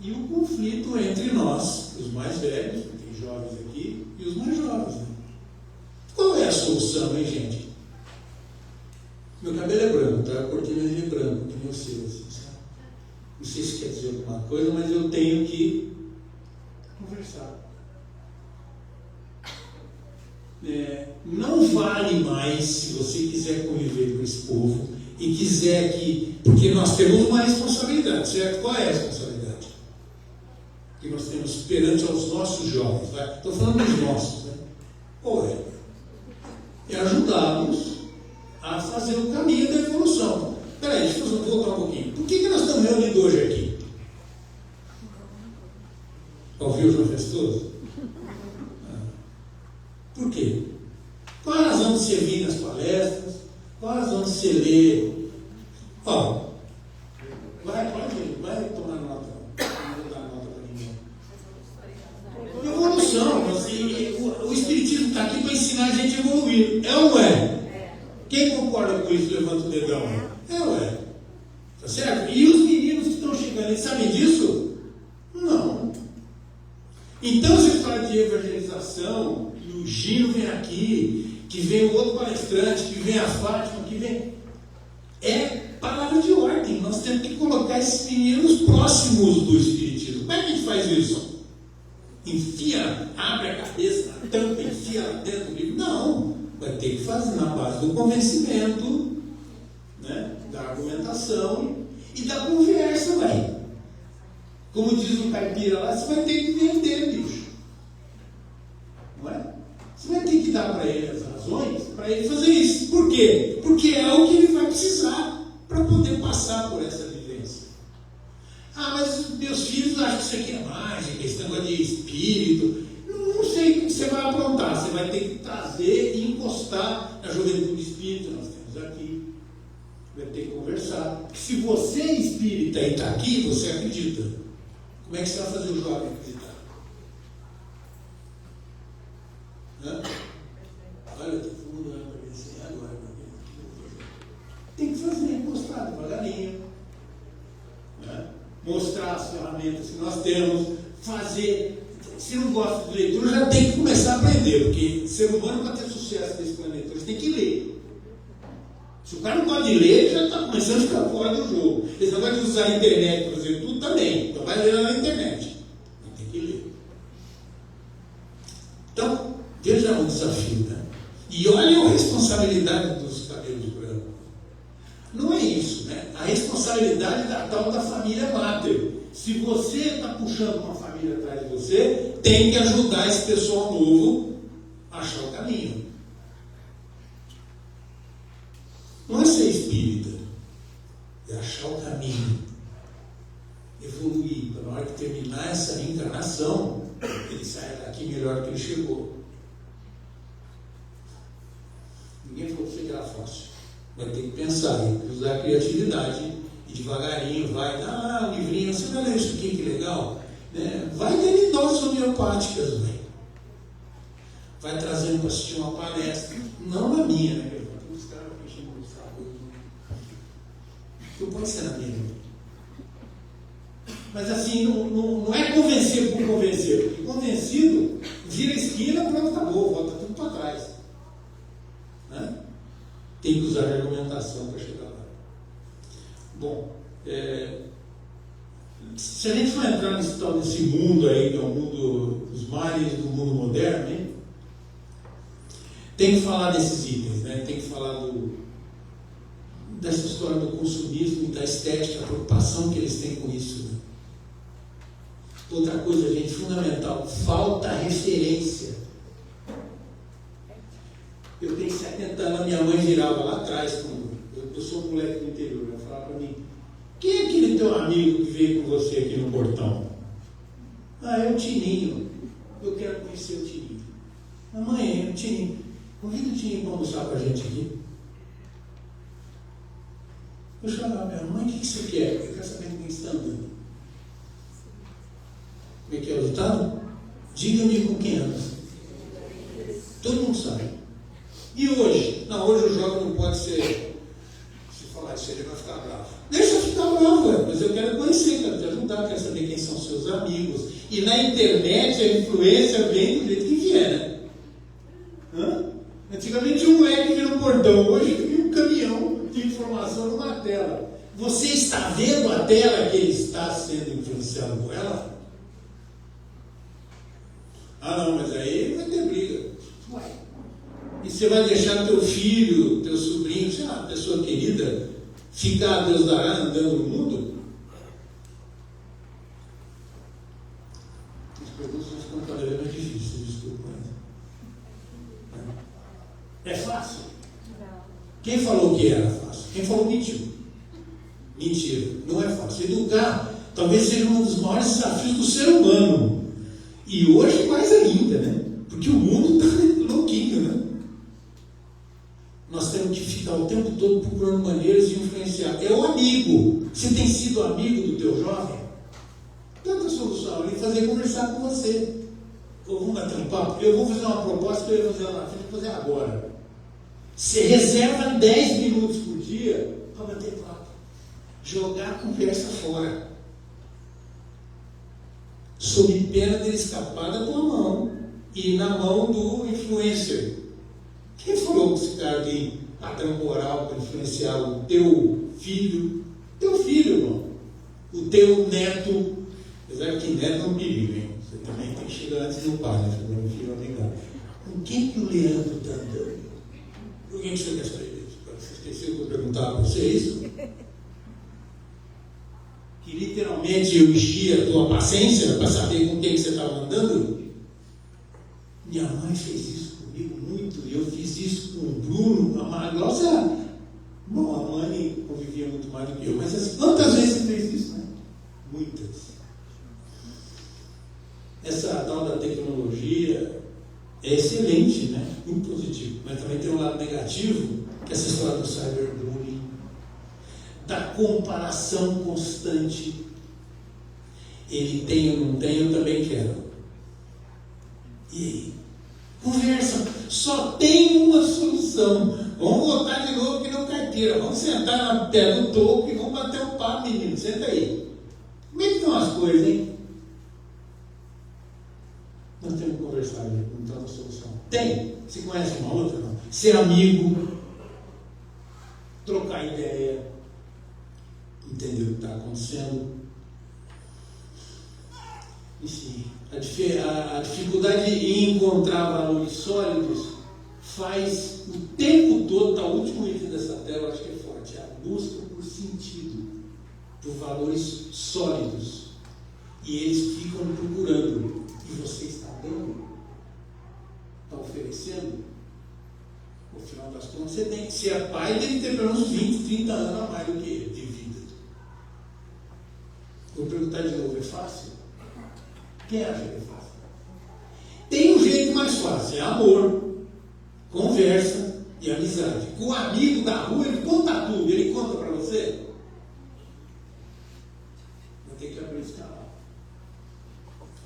E o conflito entre nós, os mais velhos, tem jovens aqui, e os mais jovens. Né? Qual é a solução, hein, gente? Meu cabelo é branco, tá? A cortina é branco, que nem o seu, assim, sabe? Não sei se quer dizer alguma coisa, mas eu tenho que conversar. Não vale mais, se você quiser conviver com esse povo e quiser que... Porque nós temos uma responsabilidade, certo? Qual é a responsabilidade que nós temos perante aos nossos jovens? Estou falando dos nossos, né? Qual é? É ajudá-los a fazer o caminho da evolução. Espera aí, deixa eu voltar um pouquinho. Por que nós estamos reunidos hoje aqui? Para ouvir o João Festoso? Por quê? Qual a razão de você vir nas palestras? Qual a razão de você ler? Ó, vai tomar nota. Não vou dar nota para ninguém. Evolução. O Espiritismo está aqui para ensinar a gente a evoluir. É ou não é? Quem concorda com isso, levanta o dedão. É ou é? Tá certo? E os meninos que estão chegando, eles sabem disso? Não. Então, se fala de evangelização, e o Gino vem aqui, que vem o outro palestrante, que vem a Fátima, que vem... É palavra de ordem. Nós temos que colocar esses meninos próximos do Espiritismo. Como é que a gente faz isso? Enfia, abre a cabeça, tampa, enfia lá dentro do livro? Não. Vai ter que fazer na base do convencimento, né, da argumentação e da conversa, vai. Como diz o caipira lá, você vai ter que vender, bicho. Não é? Você vai ter que dar para ele as razões para ele fazer isso. Por quê? Porque é o que ele vai precisar para poder passar por essa vivência. Ah, mas meus filhos acham que isso aqui é mágica, esse negócio de espírito. Não sei o que você vai aprontar. Você vai ter que trazer e encostar na juventude espírita. Nós temos aqui. Vai ter que conversar. Se você é espírita e está aqui, você acredita. Como é que você vai fazer o jovem acreditar? Né? Olha, todo mundo vai aparecer agora. Tem que fazer, mostrar devagarinho. Né? Mostrar as ferramentas que nós temos, fazer. Se não gosta de leitura, já tem que começar a aprender, porque ser humano, para ter sucesso nesse planeta, ele tem que ler. Se o cara não gosta de ler, ele já está começando a ficar fora do jogo. Esse negócio de usar a internet, por exemplo, tudo também. Então vai ler lá na internet. Mas tem que ler. Então, veja o desafio, né? E olha a responsabilidade dos cabelos brancos. Não é isso, né? A responsabilidade da tal da família máter. Se você está puxando uma família atrás de você, tem que ajudar esse pessoal novo a achar o caminho. Não é ser espírita, é achar o caminho, evoluir, para na hora que terminar essa reencarnação, ele saia daqui melhor que ele chegou. Ninguém falou que era fácil. Vai ter que pensar, usar a criatividade e devagarinho vai, um livrinho, você vai ler isso aqui, que legal. Vai ter doses homeopáticas, vai trazendo para assistir uma palestra, não na minha, né? Os caras mexendo no saco. Não pode ser na minha. Mas assim, não é convencer por convencer, porque convencido, vira a esquina, pronto, acabou, volta tudo para trás. Né? Tem que usar a argumentação para chegar lá. Bom, se a gente for entrar nesse mundo aí, que é o mundo dos mares, do mundo moderno, hein? Tem que falar desses itens, né? Tem que falar dessa história do consumismo e da estética, a preocupação que eles têm com isso. Né? Outra coisa, gente, fundamental, falta referência. Eu tenho 70 anos, minha mãe virava lá atrás, eu sou um moleque do interior, ela falava para mim, quem é aquele teu amigo que veio com você aqui no portão? É o Tininho, eu quero conhecer o Tininho. Mamãe, é o Tininho, convida o Tininho para almoçar com a gente aqui. Eu chamava minha mãe, o que você quer? Eu quero saber como está andando. Como é que é o ditado? Diga-me com quem anda. Todo mundo sabe. E hoje? Não, hoje o jovem não pode ser. Se falar isso, ele vai ficar bravo. Deixa eu ficar bravo, mas eu quero conhecer, quero te ajudar, quero saber quem são seus amigos. E na internet a influência vem do jeito que vier, né? Antigamente um moleque vira um portão, hoje tem um caminhão de informação numa tela. Você está vendo a tela que ele está sendo influenciado por ela? Não, mas aí vai ter briga. Uai. E você vai deixar teu filho, teu sobrinho, sei lá, pessoa querida, ficar, Deus dará, andando no mundo? As perguntas vão ficando cada vez mais difíceis, desculpa. É fácil? Não. Quem falou que era fácil? Quem falou mentiu? Mentira, não é fácil. Educar talvez seja um dos maiores desafios do ser humano. E hoje mais ainda, né? Porque o mundo está louquinho, né? Nós temos que ficar o tempo todo procurando maneiras de influenciar. É o amigo. Você tem sido amigo do teu jovem? Tanta solução, ele fazer conversar com você. Ou vamos bater um papo? Eu vou fazer uma proposta que eu ia fazer lá na frente, vou fazer agora. Você reserva 10 minutos por dia para bater papo. Jogar a conversa fora. Sob pena de escapar da tua mão e na mão do influencer. Quem falou que esse cara tem padrão moral para influenciar o teu filho? Teu filho, irmão. O teu neto. Apesar que neto é um perigo, hein? Você também tem que chegar antes do pai, né? Meu filho amigável. Com quem que o Leandro está andando? Por que você quer saber disso? Você esqueceu que eu perguntava para você isso? Que literalmente eu enchia a tua paciência para saber com quem que você estava andando? Minha mãe fez isso comigo muito, e eu fiz isso com o Bruno. Nossa, bom, a mãe convivia muito mais do que eu, mas assim, quantas vezes você fez isso, né? Muitas. Essa tal da tecnologia é excelente, né? Muito positivo, mas também tem um lado negativo, que é essa história do cyberbullying, da comparação constante. Ele tem ou não tem, eu também quero. E aí? Conversa Só tem uma solução. Vamos voltar de novo que não carteira. Vamos sentar na pé do toco e vamos bater um papo, menino. Senta aí. Como é que estão as coisas, hein? Nós temos que conversar aí, não tem uma solução. Tem. Você conhece uma outra? Não. Ser amigo, trocar ideia, entender o que está acontecendo. Enfim, a dificuldade em encontrar valores sólidos faz o tempo todo, tá, o último item dessa tela, acho que é forte, a busca por sentido, por valores sólidos. E eles ficam procurando. E você está dando? Está oferecendo? No final das contas, você tem que ser pai, deve ter pelo menos 20, 30 anos a mais do que ele de vida. Vou perguntar de novo, é fácil? Quem acha que é fácil? Tem um jeito mais fácil, é amor, conversa e amizade. Com o amigo da rua, ele conta tudo, ele conta para você. Vai ter que abrir esse canal.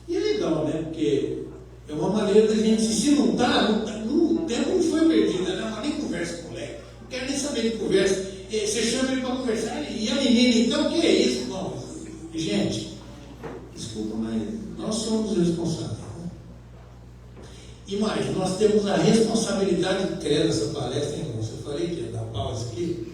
E é legal, né? Porque é uma maneira da gente, se não está, o tempo não foi perdido, né? Não, nem conversa com o moleque. Não quero nem saber de conversa. Você chama ele para conversar, e a menina, então, o que é isso? Bom, gente, desculpa, mas nós somos os responsáveis. Né? E mais, nós temos a responsabilidade de criar essa palestra, hein, irmãos? Eu falei que ia dar pausa aqui.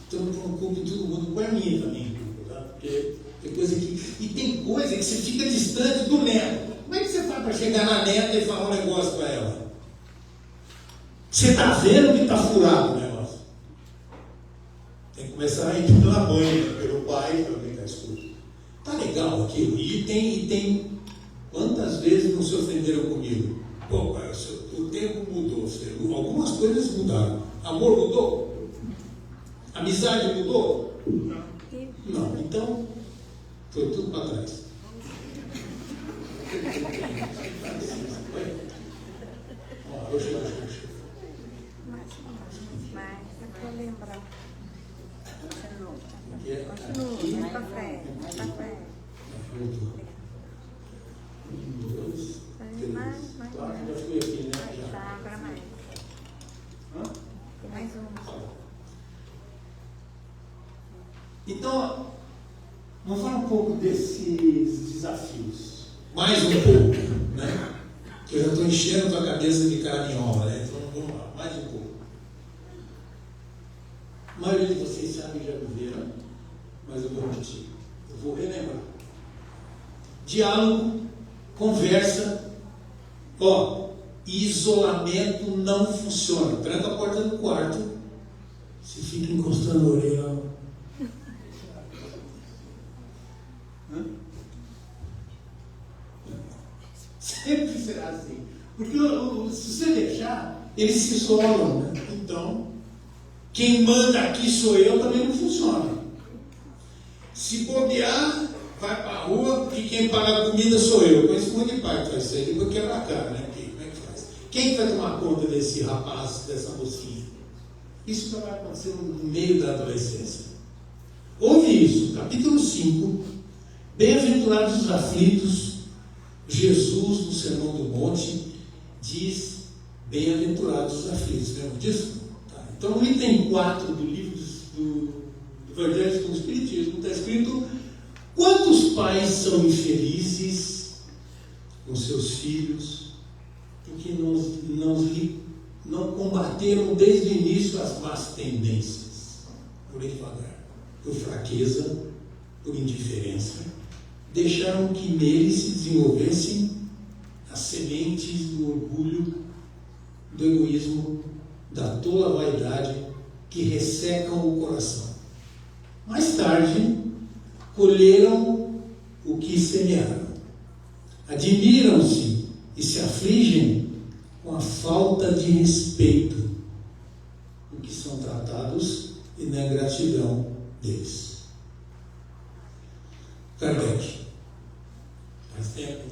Estamos por um culto de todo mundo, com a minha também, tá? Porque tem coisa que. E tem coisa que você fica distante do neto. Como é que você faz para chegar na neta e falar um negócio para ela? Você está vendo que está furado o negócio? Tem que começar a ir pela mãe, pelo pai, também está escuta. Está legal aquilo. E tem. Quantas vezes não se ofenderam comigo? Pô, pai, o tempo mudou. Algumas coisas mudaram. Amor mudou? Amizade mudou? Não. Então, foi tudo para trás. Mas é para lembrar. Continua, café. Um, dois, três. Mais. Claro, já fui aqui, né? Já. Tá, agora mais. Hã? Tem mais uma. Então, vamos falar um pouco desses desafios. Mais um pouco, né? Que eu já estou enchendo a tua cabeça de caranhola, né? Então vamos lá, mais um pouco. A maioria de vocês sabem, já viveram, mas eu vou repetir. Eu vou relembrar. Diálogo, conversa, isolamento não funciona. Tranca a porta do quarto, você fica encostando a orelha. Sempre será assim. Porque se você deixar, eles se isolam, né? Então, quem manda aqui sou eu, também não funciona. Se bobear, vai para a rua, porque quem paga a comida sou eu. Com esse monte de pai que faz isso aí, depois quebra a cara, né? Como é que faz? Quem vai tomar conta desse rapaz, dessa mocinha? Isso vai acontecer no meio da adolescência. Ouve isso, capítulo 5. Bem-aventurados os aflitos. Jesus, no Sermão do Monte, diz: bem-aventurados os aflitos. Lembra disso? Tá. Então, no item 4 do livro do Evangelho do Espiritismo, está escrito: quantos pais são infelizes com seus filhos porque não combateram desde o início as más tendências, por devagar, por fraqueza, por indiferença. Deixaram que neles se desenvolvessem as sementes do orgulho, do egoísmo, da tola vaidade que ressecam o coração. Mais tarde, colheram o que semearam. Admiram-se e se afligem com a falta de respeito com que são tratados e na ingratidão deles. Kardec. Faz tempo.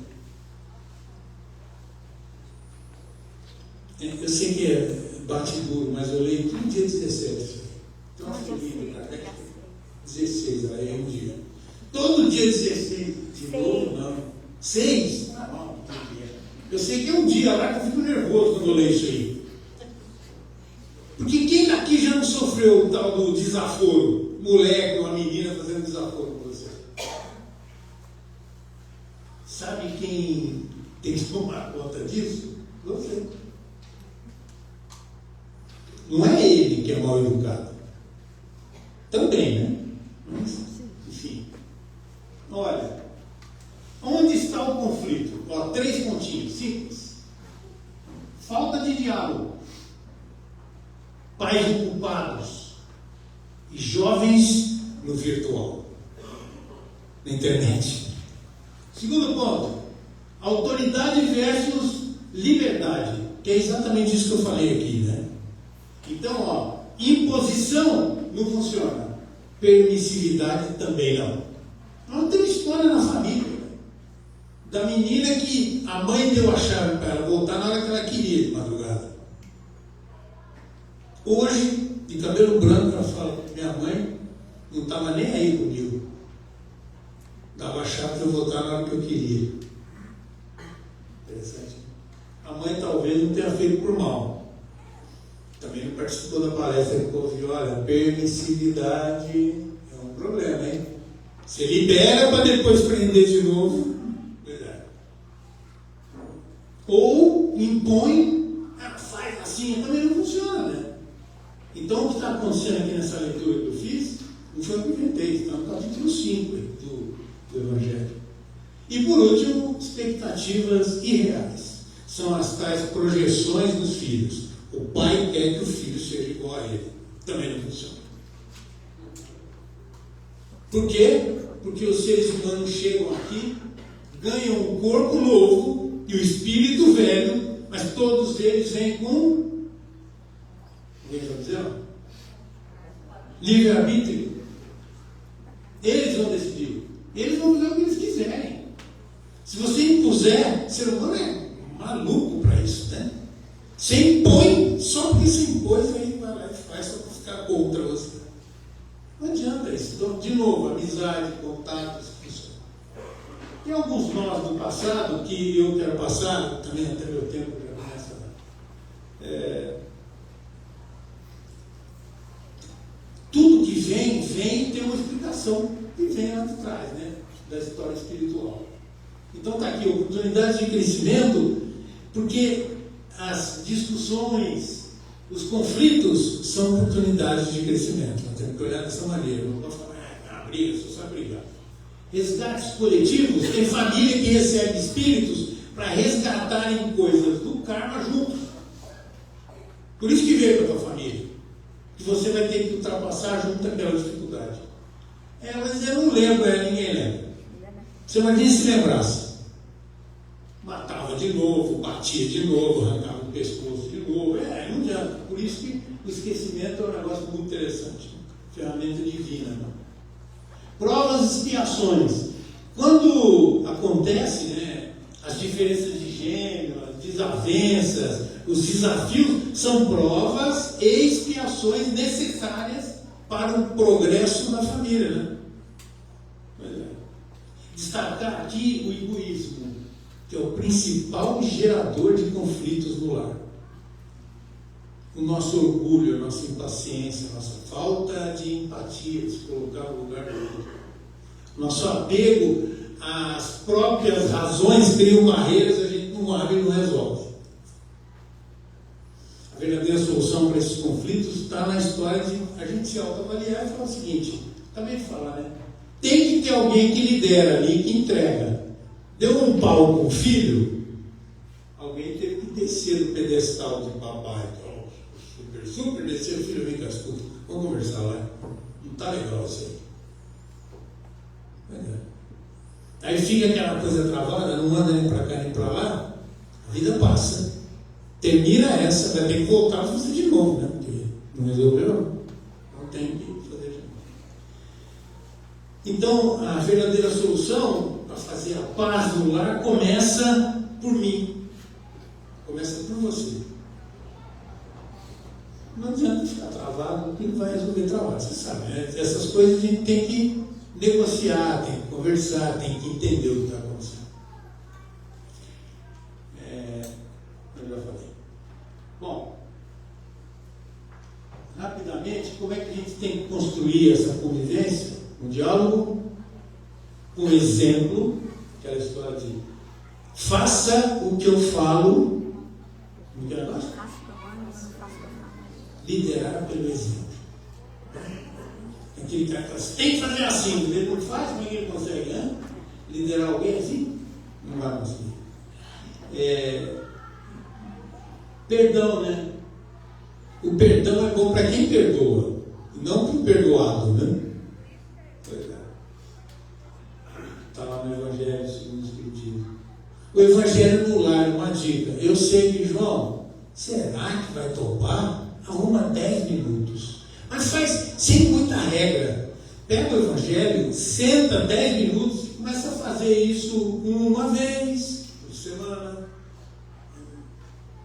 Eu sei que bate duro, mas eu leio todo dia 17. Então, acho que Kardec 16, aí é um dia. Todo dia 16. De novo, não. 6? Ah, não, todo dia. Eu sei que é um dia lá que eu fico nervoso quando eu leio isso aí. Porque quem daqui já não sofreu o tal do desaforo? Moleque, uma menina fazendo desaforo com você. Sabe quem tem que tomar conta disso? Você. Não é ele que é mal educado. Também, né? Mas, enfim. Olha, onde está o conflito? Ó, 3 pontinhos, simples. Falta de diálogo. Pais ocupados. E jovens no virtual. Na internet. Segundo ponto. Autoridade versus liberdade. Que é exatamente isso que eu falei aqui, né? Então, ó, imposição não funciona. Permissividade também não. Não tem história na família. Da menina que a mãe deu a chave para ela voltar na hora que ela queria, de madrugada. Hoje, de cabelo branco, ela fala: minha mãe não estava nem aí comigo. Dava a chave para eu voltar na hora que eu queria. Interessante. A mãe talvez não tenha feito por mal. Também não participou da palestra que ouviu: olha, permissividade é um problema, hein? Você libera para depois prender de novo. Verdade. Ou impõe, faz assim, também não funciona, né? Então o que está acontecendo aqui nessa leitura que eu fiz, não foi o que eu inventei, está no capítulo 5 do Evangelho. E por último, expectativas irreais. São as tais projeções dos filhos. O pai quer que o filho seja igual a ele. Também não funciona. Por quê? Porque os seres humanos chegam aqui, ganham um corpo novo e o espírito velho, mas todos eles vêm com... Alguém está dizendo? Livre-arbítrio. Eles vão decidir. Eles vão fazer o que eles quiserem. Se você impuser, o ser humano é maluco para isso, né? Você impõe, só porque você impôs, aí vai lá e faz só para ficar contra você. Não adianta isso. Então, de novo, amizade, contato, isso. Tem alguns nós do passado que eu quero passar, também até meu tempo já começa. Tudo que vem tem uma explicação e vem lá de trás, né? Da história espiritual. Então está aqui, oportunidades de crescimento, porque as discussões, os conflitos são oportunidades de crescimento. Nós temos que olhar dessa maneira. Não posso falar, briga, só sabe brigar. Resgates coletivos, tem família que recebe espíritos para resgatarem coisas do karma juntos. Por isso que veio para a tua família. Que você vai ter que ultrapassar junto aquela dificuldade. Mas eu não lembro, ninguém lembra. Você imagina se lembrasse. Matava de novo, batia de novo, arrancava o pescoço de novo. Não adianta. Por isso que o esquecimento é um negócio muito interessante. Ferramenta divina. Não? Provas e expiações. Quando acontece, né, as diferenças de gênero, as desavenças, os desafios, são provas e expiações necessárias para o progresso da família, né? Destacar aqui o egoísmo, que é o principal gerador de conflitos no lar. O nosso orgulho, a nossa impaciência, a nossa falta de empatia, de se colocar no lugar do outro. Nosso apego às próprias razões criam barreiras, a gente não abre e não resolve. A verdadeira solução para esses conflitos está na história de a gente se autoavaliar e falar o seguinte, também falar, né? Tem que ter alguém que lidera ali, que entrega. Deu um pau com o filho, alguém teve que descer do pedestal de papai. Super descer, o filho vem cá, escuta, vamos conversar lá. Não está legal isso aí. Aí fica aquela coisa travada, não anda nem para cá nem para lá, a vida passa. Termina essa, vai ter que voltar a fazer de novo, né? Porque não resolveu, não tem que fazer de novo. Então, a verdadeira solução para fazer a paz no lar começa por mim, começa por você. Não adianta ficar travado, porque não vai resolver travado, você sabe, né? Essas coisas a gente tem que negociar, tem que conversar, tem que entender o que está acontecendo. construir essa convivência, um diálogo, um exemplo, aquela história de faça o que eu falo, no que é negócio? Liderar pelo exemplo. Aquele cara que fala, tem que fazer assim, ele não faz, como é que ele consegue, né? Liderar alguém assim? Não vai conseguir. Perdão, né? O perdão é bom para quem perdoa, não para o perdoado, né? Pois é. Está lá no Evangelho segundo o Espiritismo. O Evangelho no lar, uma dica. Eu sei que, João, será que vai topar? Arruma 10 minutos. Mas faz sem muita regra. Pega o Evangelho, senta 10 minutos e começa a fazer isso uma vez por semana.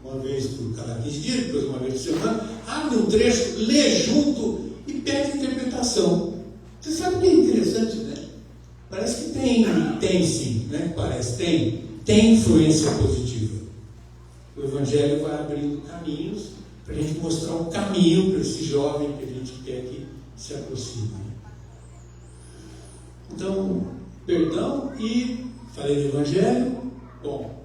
Uma vez por cada 15 dias, depois uma vez por semana. Abre um trecho, lê junto e pede interpretação. Você sabe que é interessante, né? Parece que tem sim, né? Tem influência positiva. O Evangelho vai abrindo caminhos para a gente mostrar um caminho para esse jovem que a gente quer que se aproxime. Então, perdão e falei do Evangelho. Bom,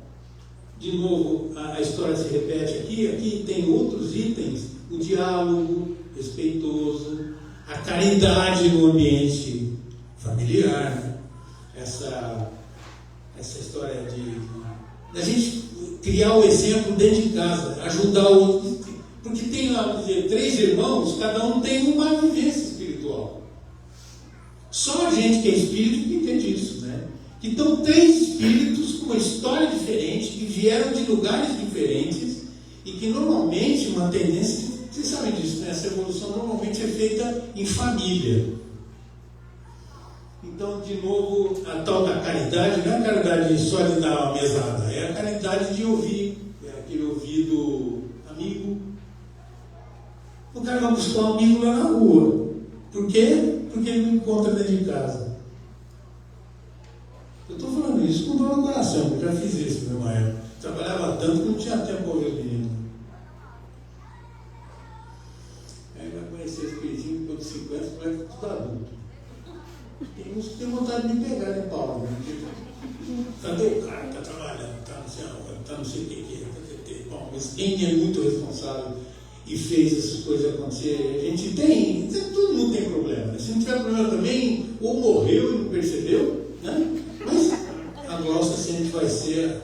de novo, a história se repete aqui. Aqui tem outros itens: o diálogo respeitoso, a caridade no ambiente familiar, né? Essa história de a gente criar o exemplo dentro de casa, ajudar o outro, porque tem lá, vamos dizer, 3 irmãos, cada um tem uma vivência espiritual. Só a gente que é espírito que entende isso, né? Então, 3 espíritos com uma história diferente, que vieram de lugares diferentes e que normalmente uma tendência, vocês sabem disso, né? Essa evolução normalmente é feita em família. Então, de novo, a tal da caridade não é a caridade só de dar uma mesada, é a caridade de ouvir, é aquele ouvido amigo. O cara vai buscar um amigo lá na rua. Por quê? Porque ele não encontra dentro de casa. Eu estou falando isso com dor no coração, porque eu já fiz isso numa época. Trabalhava tanto que não tinha tempo para ouvir os meninos. Aí vai conhecer esse espiritismo depois de 50, vai tudo adulto. Tem uns que tem vontade de me pegar, né, Paulo? Cadê o cara que está trabalhando? Está não sei aonde, está não sei o que. Bom, mas quem é muito responsável e fez essas coisas acontecer, a gente tem, todo mundo tem problema. Né? Se não tiver problema também, ou morreu e não percebeu, né? Mas a nossa sempre vai ser.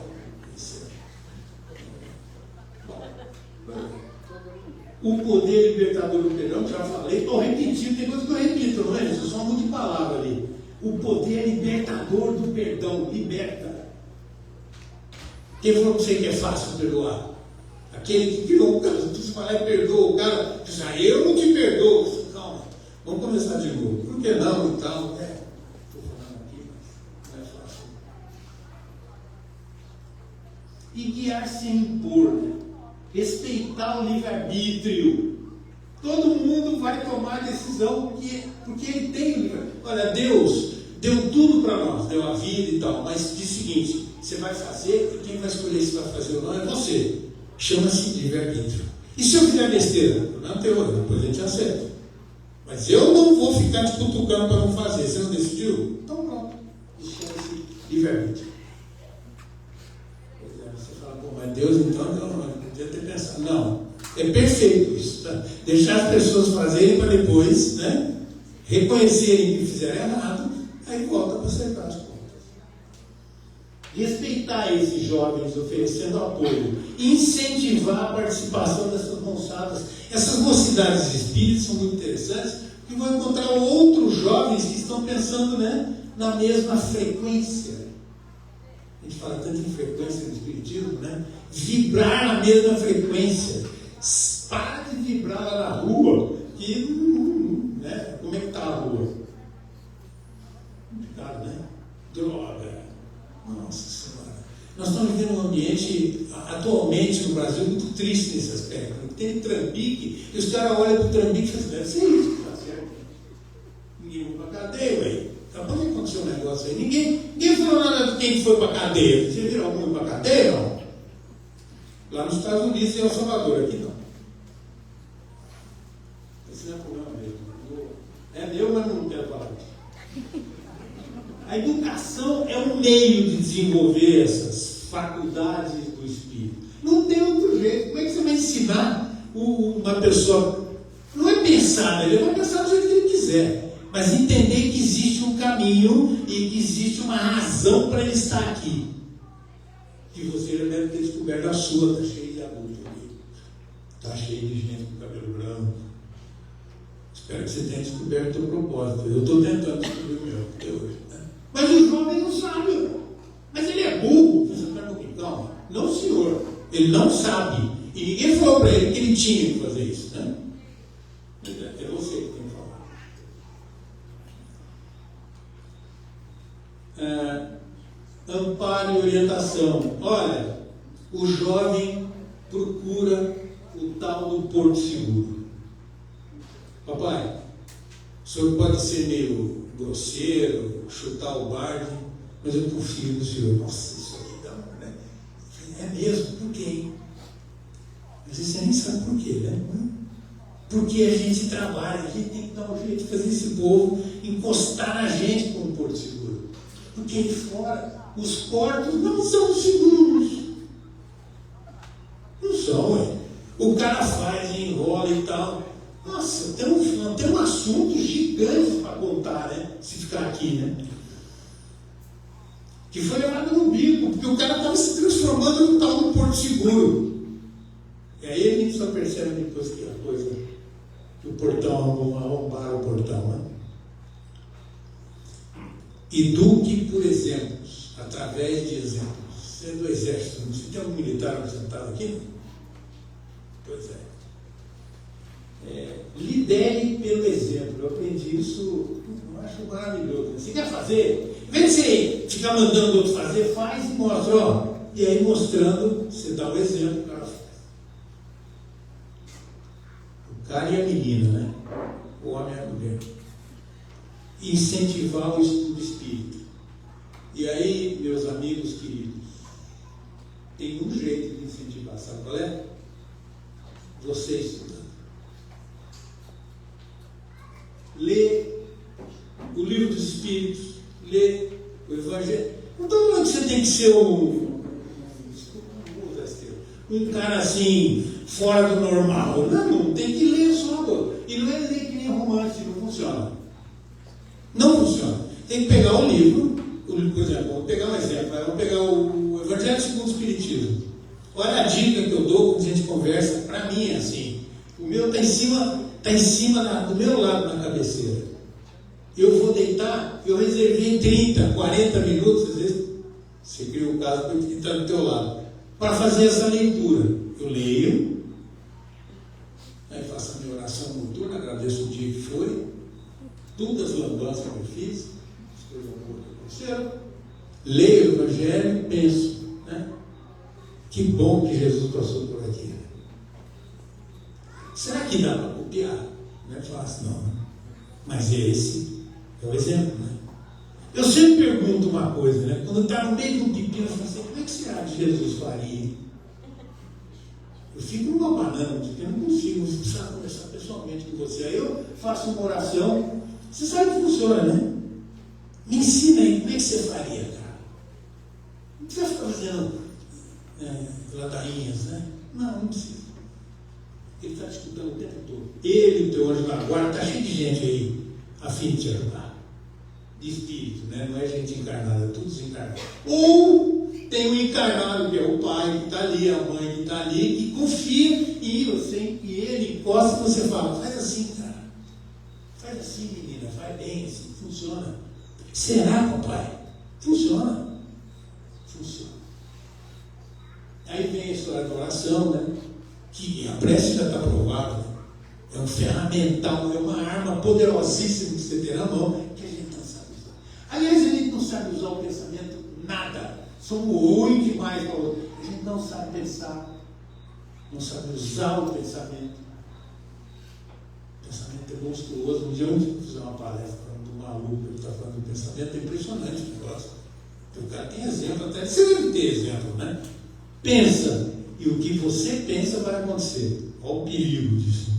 O poder libertador do perdão, já falei, estou repetindo, tem coisa que eu repito, não é isso? Só muita palavra ali. O poder libertador do perdão, liberta. Quem falou para você que é fácil perdoar? Aquele que criou o cara, você vai lá e perdoa o cara, diz, eu não te perdoo. Você, calma, vamos começar de novo. Por que não e tal? Estou falando aqui, mas não é fácil. E guiar sem impor. Respeitar o livre-arbítrio. Todo mundo vai tomar a decisão porque ele tem o livre-arbítrio. Olha, Deus deu tudo para nós, deu a vida e tal, mas diz o seguinte: você vai fazer e quem vai escolher se vai fazer ou não é você. Chama-se livre-arbítrio. E se eu fizer besteira? Não tem outra, depois a gente acerta. Mas eu não vou ficar te cutucando para não fazer. Você não decidiu? Então pronto. Isso chama-se livre-arbítrio. Você fala, pô, mas Deus então não podia ter pensado. Não, é perfeito isso. Tá? Deixar as pessoas fazerem para depois, né, reconhecerem que fizeram errado, aí volta para acertar as contas. Respeitar esses jovens oferecendo apoio, incentivar a participação dessas moçadas. Essas mocidades espíritas são muito interessantes, porque vão encontrar outros jovens que estão pensando, né, na mesma frequência. A gente fala tanto em frequência no espiritismo, né? Vibrar na mesma frequência. Para de vibrar lá na rua, que, né? Como é que está a rua? Complicado, né? Droga. Nossa Senhora. Nós estamos vivendo um ambiente, atualmente no Brasil, muito triste nesse aspecto. Tem trambique, e os caras olham para o trambique e falam, deve ser isso que está certo. Ninguém vai para a cadeia, ué. Acabou de acontecer um negócio aí. Ninguém falou nada de quem foi para a cadeia. Você viram algum para a cadeia? Não. Lá nos Estados Unidos e El Salvador, aqui não. Esse não é problema mesmo. É meu, mas não quero falar disso. A educação é um meio de desenvolver essas faculdades do espírito. Não tem outro jeito. Como é que você vai ensinar uma pessoa? Não é pensar, ele vai pensar do jeito que ele quiser, mas entender que existe um caminho e que existe uma razão para ele estar aqui. Que você já deve ter descoberto a sua, está cheio de adultos aqui. Está cheio de gente com cabelo branco. Espero que você tenha descoberto o seu propósito. Eu estou tentando descobrir o meu até hoje. Né? Mas o jovem não sabe. Mas ele é burro. Você está um pouquinho, calma. Não, senhor. Ele não sabe. E ninguém falou para ele que ele tinha que fazer isso. Né? É você que tem que falar. Amparo e orientação. Olha, o jovem procura o tal do porto seguro. Papai, o senhor pode ser meio grosseiro, chutar o barco, mas eu confio no senhor. Nossa, isso aqui dá, né? É mesmo? Por quê? Mas você nem sabe por quê, né? Porque a gente trabalha, a gente tem que dar um jeito de fazer esse povo encostar na gente com o porto seguro. Porque aí fora, os portos não são seguros. Não são, ué. O cara faz, enrola e tal. Nossa, tem um assunto gigante para contar, né? Se ficar aqui, né? Que foi levado no bico, porque o cara estava se transformando no tal do porto seguro. E aí a gente só percebe depois que a coisa, que o portão, arrombaram o portão, né? Eduque por exemplos, através de exemplos. Você é do exército, não se tem um militar apresentado aqui? Pois é. Lidere pelo exemplo. Eu aprendi isso, eu acho maravilhoso. Você quer fazer? Em vez de você ficar mandando o outro fazer, faz e mostra, ó. E aí mostrando, você dá o exemplo, o cara faz. O cara e a menina, né? O homem e a mulher. Incentivar o estudo espírita. E aí, meus amigos queridos, tem um jeito de incentivar, sabe qual é? Você estudando. Lê o livro dos Espíritos, lê o Evangelho. Não estou falando que você tem que ser um cara assim, fora do normal. Não, tem que ler só. E não é ler que nem romance, não funciona. Não funciona. Tem que pegar o livro, por exemplo, vamos pegar um exemplo, vamos pegar o Evangelho segundo o Espiritismo. Olha a dica que eu dou quando a gente conversa, para mim é assim. O meu está em cima do meu lado na cabeceira. Eu vou deitar, eu reservei 30, 40 minutos, às vezes você cria o caso para ele estar do teu lado, para fazer essa leitura. Eu leio, aí faço a minha oração noturna, agradeço o dia que foi, todas as lambanças que eu fiz, as coisas boas que aconteceram, leio o Evangelho e penso, né? Que bom que Jesus passou por aqui. Será que dá para copiar? Não é fácil, não. Mas esse é o exemplo, né? Eu sempre pergunto uma coisa, né? Quando está no meio de um pepino, eu falo assim, como é que será que Jesus faria? Eu fico numa banana, porque eu não consigo precisar conversar pessoalmente com você. Aí eu faço uma oração. Você sabe que funciona, né? Me ensina aí, como é que você faria, cara? Não precisa ficar fazendo ladainhas, né? Não precisa. Ele está te escutando o tempo todo. Ele, o teu anjo da guarda, está cheio de gente aí a fim de te ajudar. De espírito, né? Não é gente encarnada, é tudo desencarnado. Ou tem o encarnado, que é o pai que está ali, a mãe que está ali, que confia e você, e ele encosta e você fala, faz assim, cara. Faz assim, menina, faz bem, assim, funciona. Será, papai? Funciona. Funciona. Aí vem a história da oração, né? Que a prece já está provada, né? É um ferramental, é uma arma poderosíssima que você tem na mão, que a gente não sabe usar. Aliás, a gente não sabe usar o pensamento nada. Somos ruins demais para o outro. A gente não sabe pensar, não sabe usar o pensamento. O pensamento é monstruoso. Um dia eu fui fazer uma palestra do maluco, ele está falando do pensamento, é impressionante o negócio. O cara tem exemplo, até você deve ter exemplo, né? Pensa, e o que você pensa vai acontecer. Olha o perigo disso.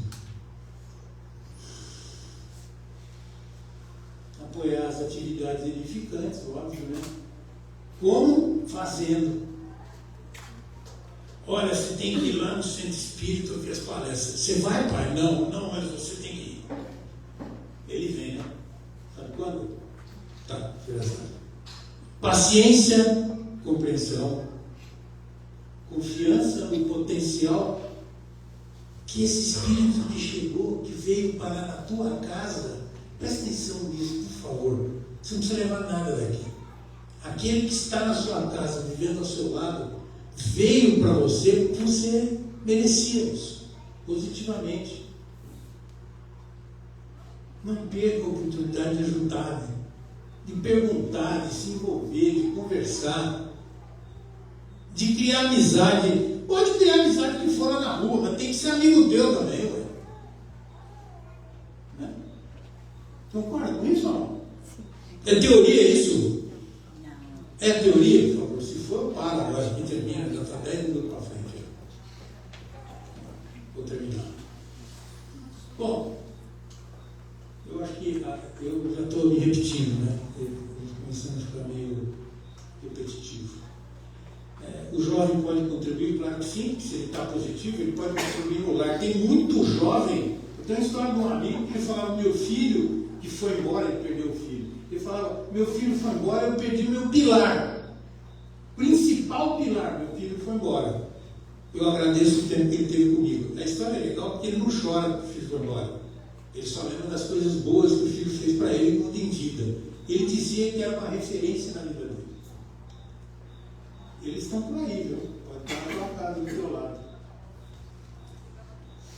importantes, óbvio, né? Como? Fazendo. Olha, você tem que ir lá no centro espírita ouvir as palestras. Você vai, pai? Não, mas você tem que ir. Ele vem, né? Sabe quando? Tá, paciência, compreensão, confiança no potencial que esse espírito que chegou, que veio parar na tua casa, presta atenção nisso, por favor. Você não precisa levar nada daqui. Aquele que está na sua casa, vivendo ao seu lado, veio para você porque você merecia isso, positivamente. Não perca a oportunidade de ajudar, de perguntar, de se envolver, de conversar, de criar amizade. Pode criar amizade de fora na rua, mas tem que ser amigo teu também, ué. Né? Concorda com isso ou não? É teoria isso? É teoria, por favor. Se for, para agora, que termina, já está 10 minutos para frente. Vou terminar. Bom, eu acho que eu já estou me repetindo, né? Começando a ficar meio repetitivo. O jovem pode contribuir, claro que sim, se ele está positivo, ele pode contribuir no lar. Tem muito jovem. Eu tenho uma história de um amigo que falava: meu filho que foi embora, ele perdeu o filho. Ele falava: meu filho foi embora, eu perdi o meu pilar. Principal pilar, meu filho foi embora. Eu agradeço o tempo que ele teve comigo. A história é legal porque ele não chora que o filho foi embora. Ele só lembra das coisas boas que o filho fez para ele quando em vida. Ele dizia que era uma referência na vida dele. Eles estão por aí, viu? Pode estar na tua casa, do teu lado.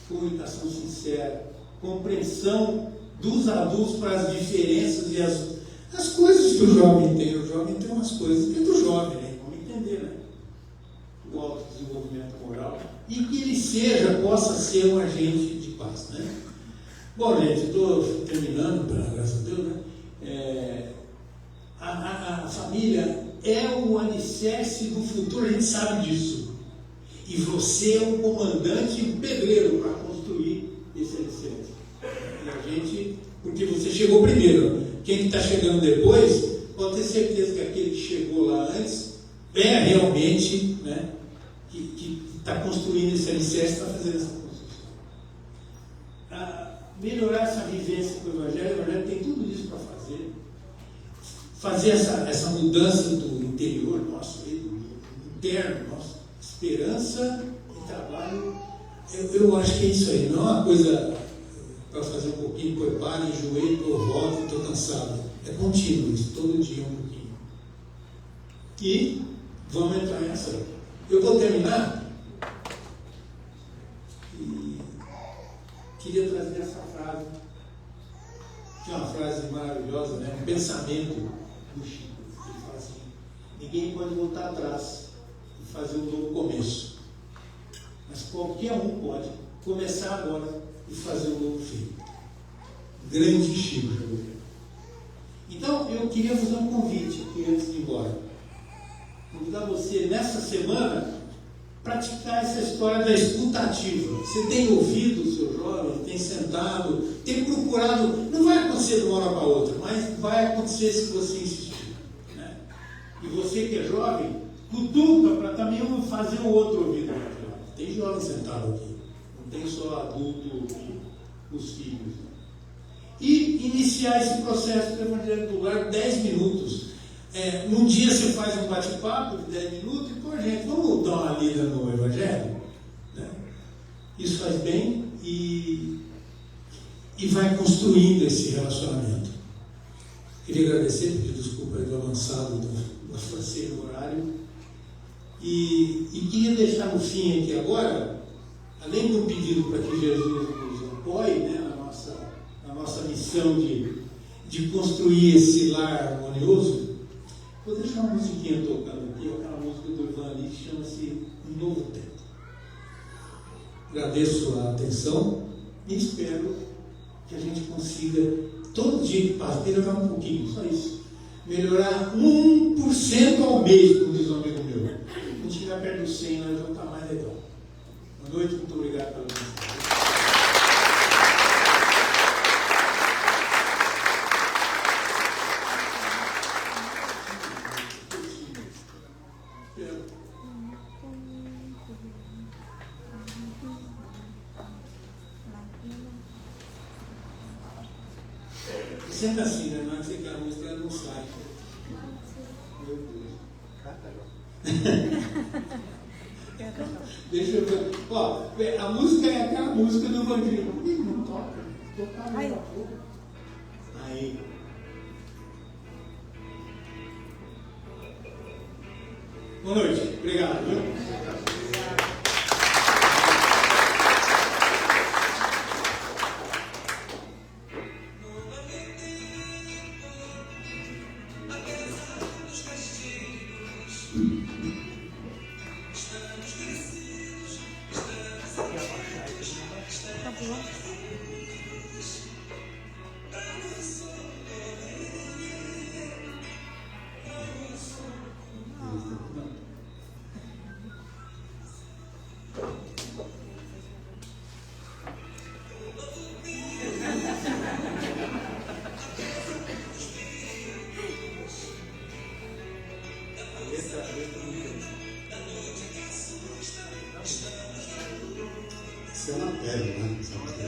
Comunicação sincera, compreensão dos adultos para as diferenças e as coisas que o jovem tem. O jovem tem umas coisas que é do jovem, né? Vamos entender, né? O autodesenvolvimento moral. E que ele possa ser um agente de paz, né? Bom, gente, estou terminando, graças a Deus, né? A família é o alicerce do futuro, a gente sabe disso. E você é o comandante e o pedreiro para construir esse alicerce. E a gente, porque você chegou primeiro. Quem está chegando depois, pode ter certeza que aquele que chegou lá antes é realmente, né, que está construindo esse alicerce, está fazendo essa construção. Melhorar essa vivência com o Evangelho tem tudo isso para fazer. Fazer essa mudança do interior nosso, do interno nosso, esperança e trabalho. Eu acho que é isso aí, não é uma coisa para fazer um pouquinho, depois para, enjoei, estou volto, estou cansado. É contínuo isso, todo dia um pouquinho. E vamos entrar nessa. Eu vou terminar e queria trazer essa frase, que é uma frase maravilhosa, né? Um pensamento do Chico. Ele fala assim: ninguém pode voltar atrás e fazer um novo começo, mas qualquer um pode começar agora e fazer um novo fim. Grande Chico. Então, eu queria fazer um convite aqui antes de ir embora. Convidar você, nessa semana, praticar essa história da escutativa. Você tem ouvido o seu jovem, tem sentado, tem procurado. Não vai acontecer de uma hora para outra, mas vai acontecer se você insistir, né? E você que é jovem, cutuca para também fazer o outro ouvido. Tem jovem sentado aqui, não tem só adulto e os filhos. E iniciar esse processo do Evangelho do Lar 10 minutos. Num dia você faz um bate-papo de 10 minutos e, pô, gente, vamos dar uma lida no Evangelho, né? Isso faz bem e vai construindo esse relacionamento. Queria agradecer, pedir desculpa aí do avançado do francês no horário. E queria deixar no fim aqui agora, além do pedido para que Jesus nos apoie, né, na nossa missão de construir esse lar harmonioso, vou deixar uma musiquinha tocando aqui, aquela música do Ivan ali que chama-se Um Novo Tempo. Agradeço a atenção e espero que a gente consiga, todo dia que passa, melhorar um pouquinho, só isso. Melhorar 1% ao mês, como diz um amigo meu. Quando chegar perto do 100, nós vamos estar mais legal. Boa noite, muito obrigado pela atenção. Senta assim, né? Não é que a música ela não sai. Meu Deus. Deixa eu ver. Ó, a música é aquela música do Evangelho. Por que não toca? Tocava há pouco. Aí. Boa noite. Obrigado. Viu? Isso é uma pedra, né? Isso é uma pedra.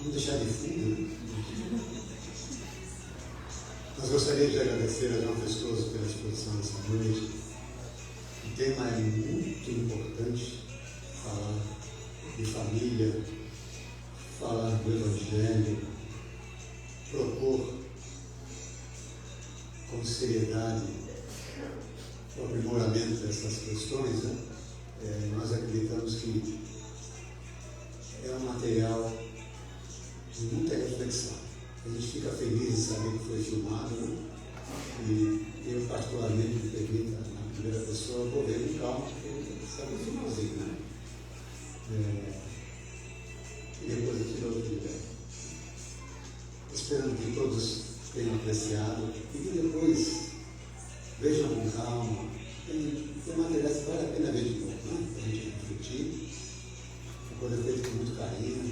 Vamos deixar de fundo. Nós gostaríamos de agradecer a João Festoso pela exposição dessa noite. O tema é muito importante, falar de família, falar do Evangelho, propor com seriedade o aprimoramento dessas questões, né? Nós acreditamos que é um material de muita reflexão. A gente fica feliz em saber que foi filmado, né? E eu particularmente me permito, na primeira pessoa, vou ver com calma, porque sabe o finalzinho, né? E depois eu tiro outro ideia. Esperando que todos tenham apreciado e que depois vejam com calma. Tem materiais que vale a pena ver de novo, né? Para a gente refletir. Uma coisa feita com muito carinho,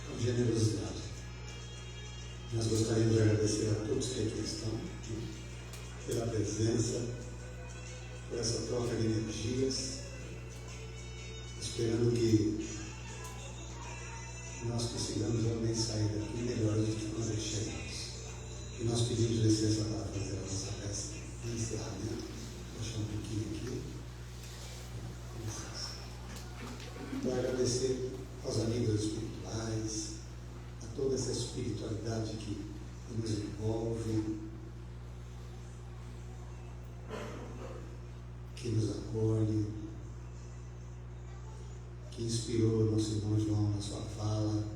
com generosidade. Nós gostaríamos de agradecer a todos que aqui estão, pela presença, por essa troca de energias, esperando que nós consigamos realmente sair daqui melhores do que quando chegamos. E nós pedimos licença para fazer a nossa peça de encerramento. Vou deixar um pouquinho aqui. Com licença. Para agradecer aos amigos espirituais, a toda essa espiritualidade que nos envolve, que nos acolhe, que inspirou o nosso irmão João na sua fala,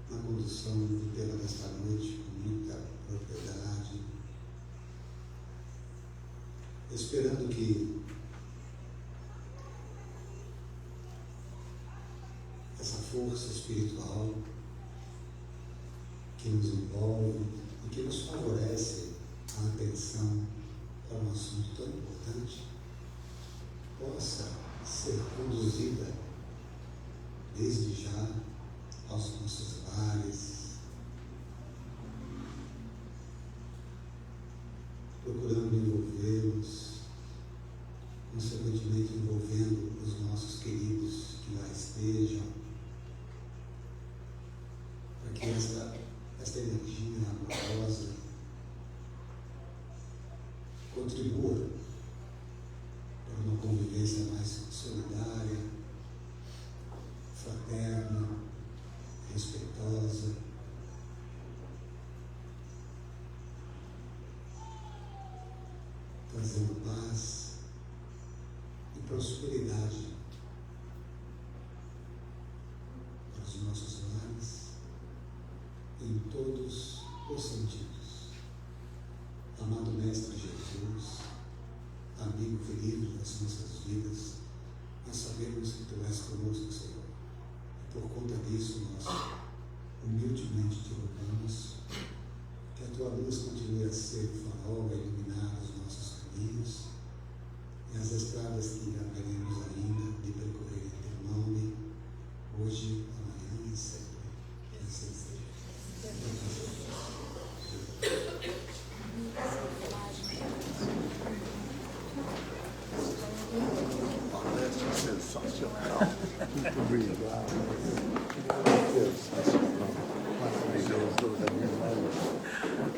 na condução do tema desta noite, com muita propriedade, esperando que essa força espiritual que nos envolve e que nos favorece a atenção para um assunto tão importante possa ser conduzida desde já aos nossos lares, procurando envolvê-los, consequentemente envolvendo os nossos queridos que lá estejam, para que esta energia amorosa contribua para uma convivência mais solidária, fraterna, respeitosa, trazendo paz e prosperidade para os nossos lares em todos os sentidos. Amado Mestre Jesus, amigo querido das nossas vidas, nós sabemos que Tu és conosco, Senhor. E por conta disso, nós humildemente Te rogamos que a Tua luz continue a ser o farol, a iluminar os nossos caminhos e as estradas que haveremos ainda de percorrer em Teu nome, hoje, amanhã e sempre. Que assim seja. Palestra sensacional. Muito obrigado. Sensacional. Maravilhoso.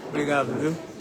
Obrigado, viu?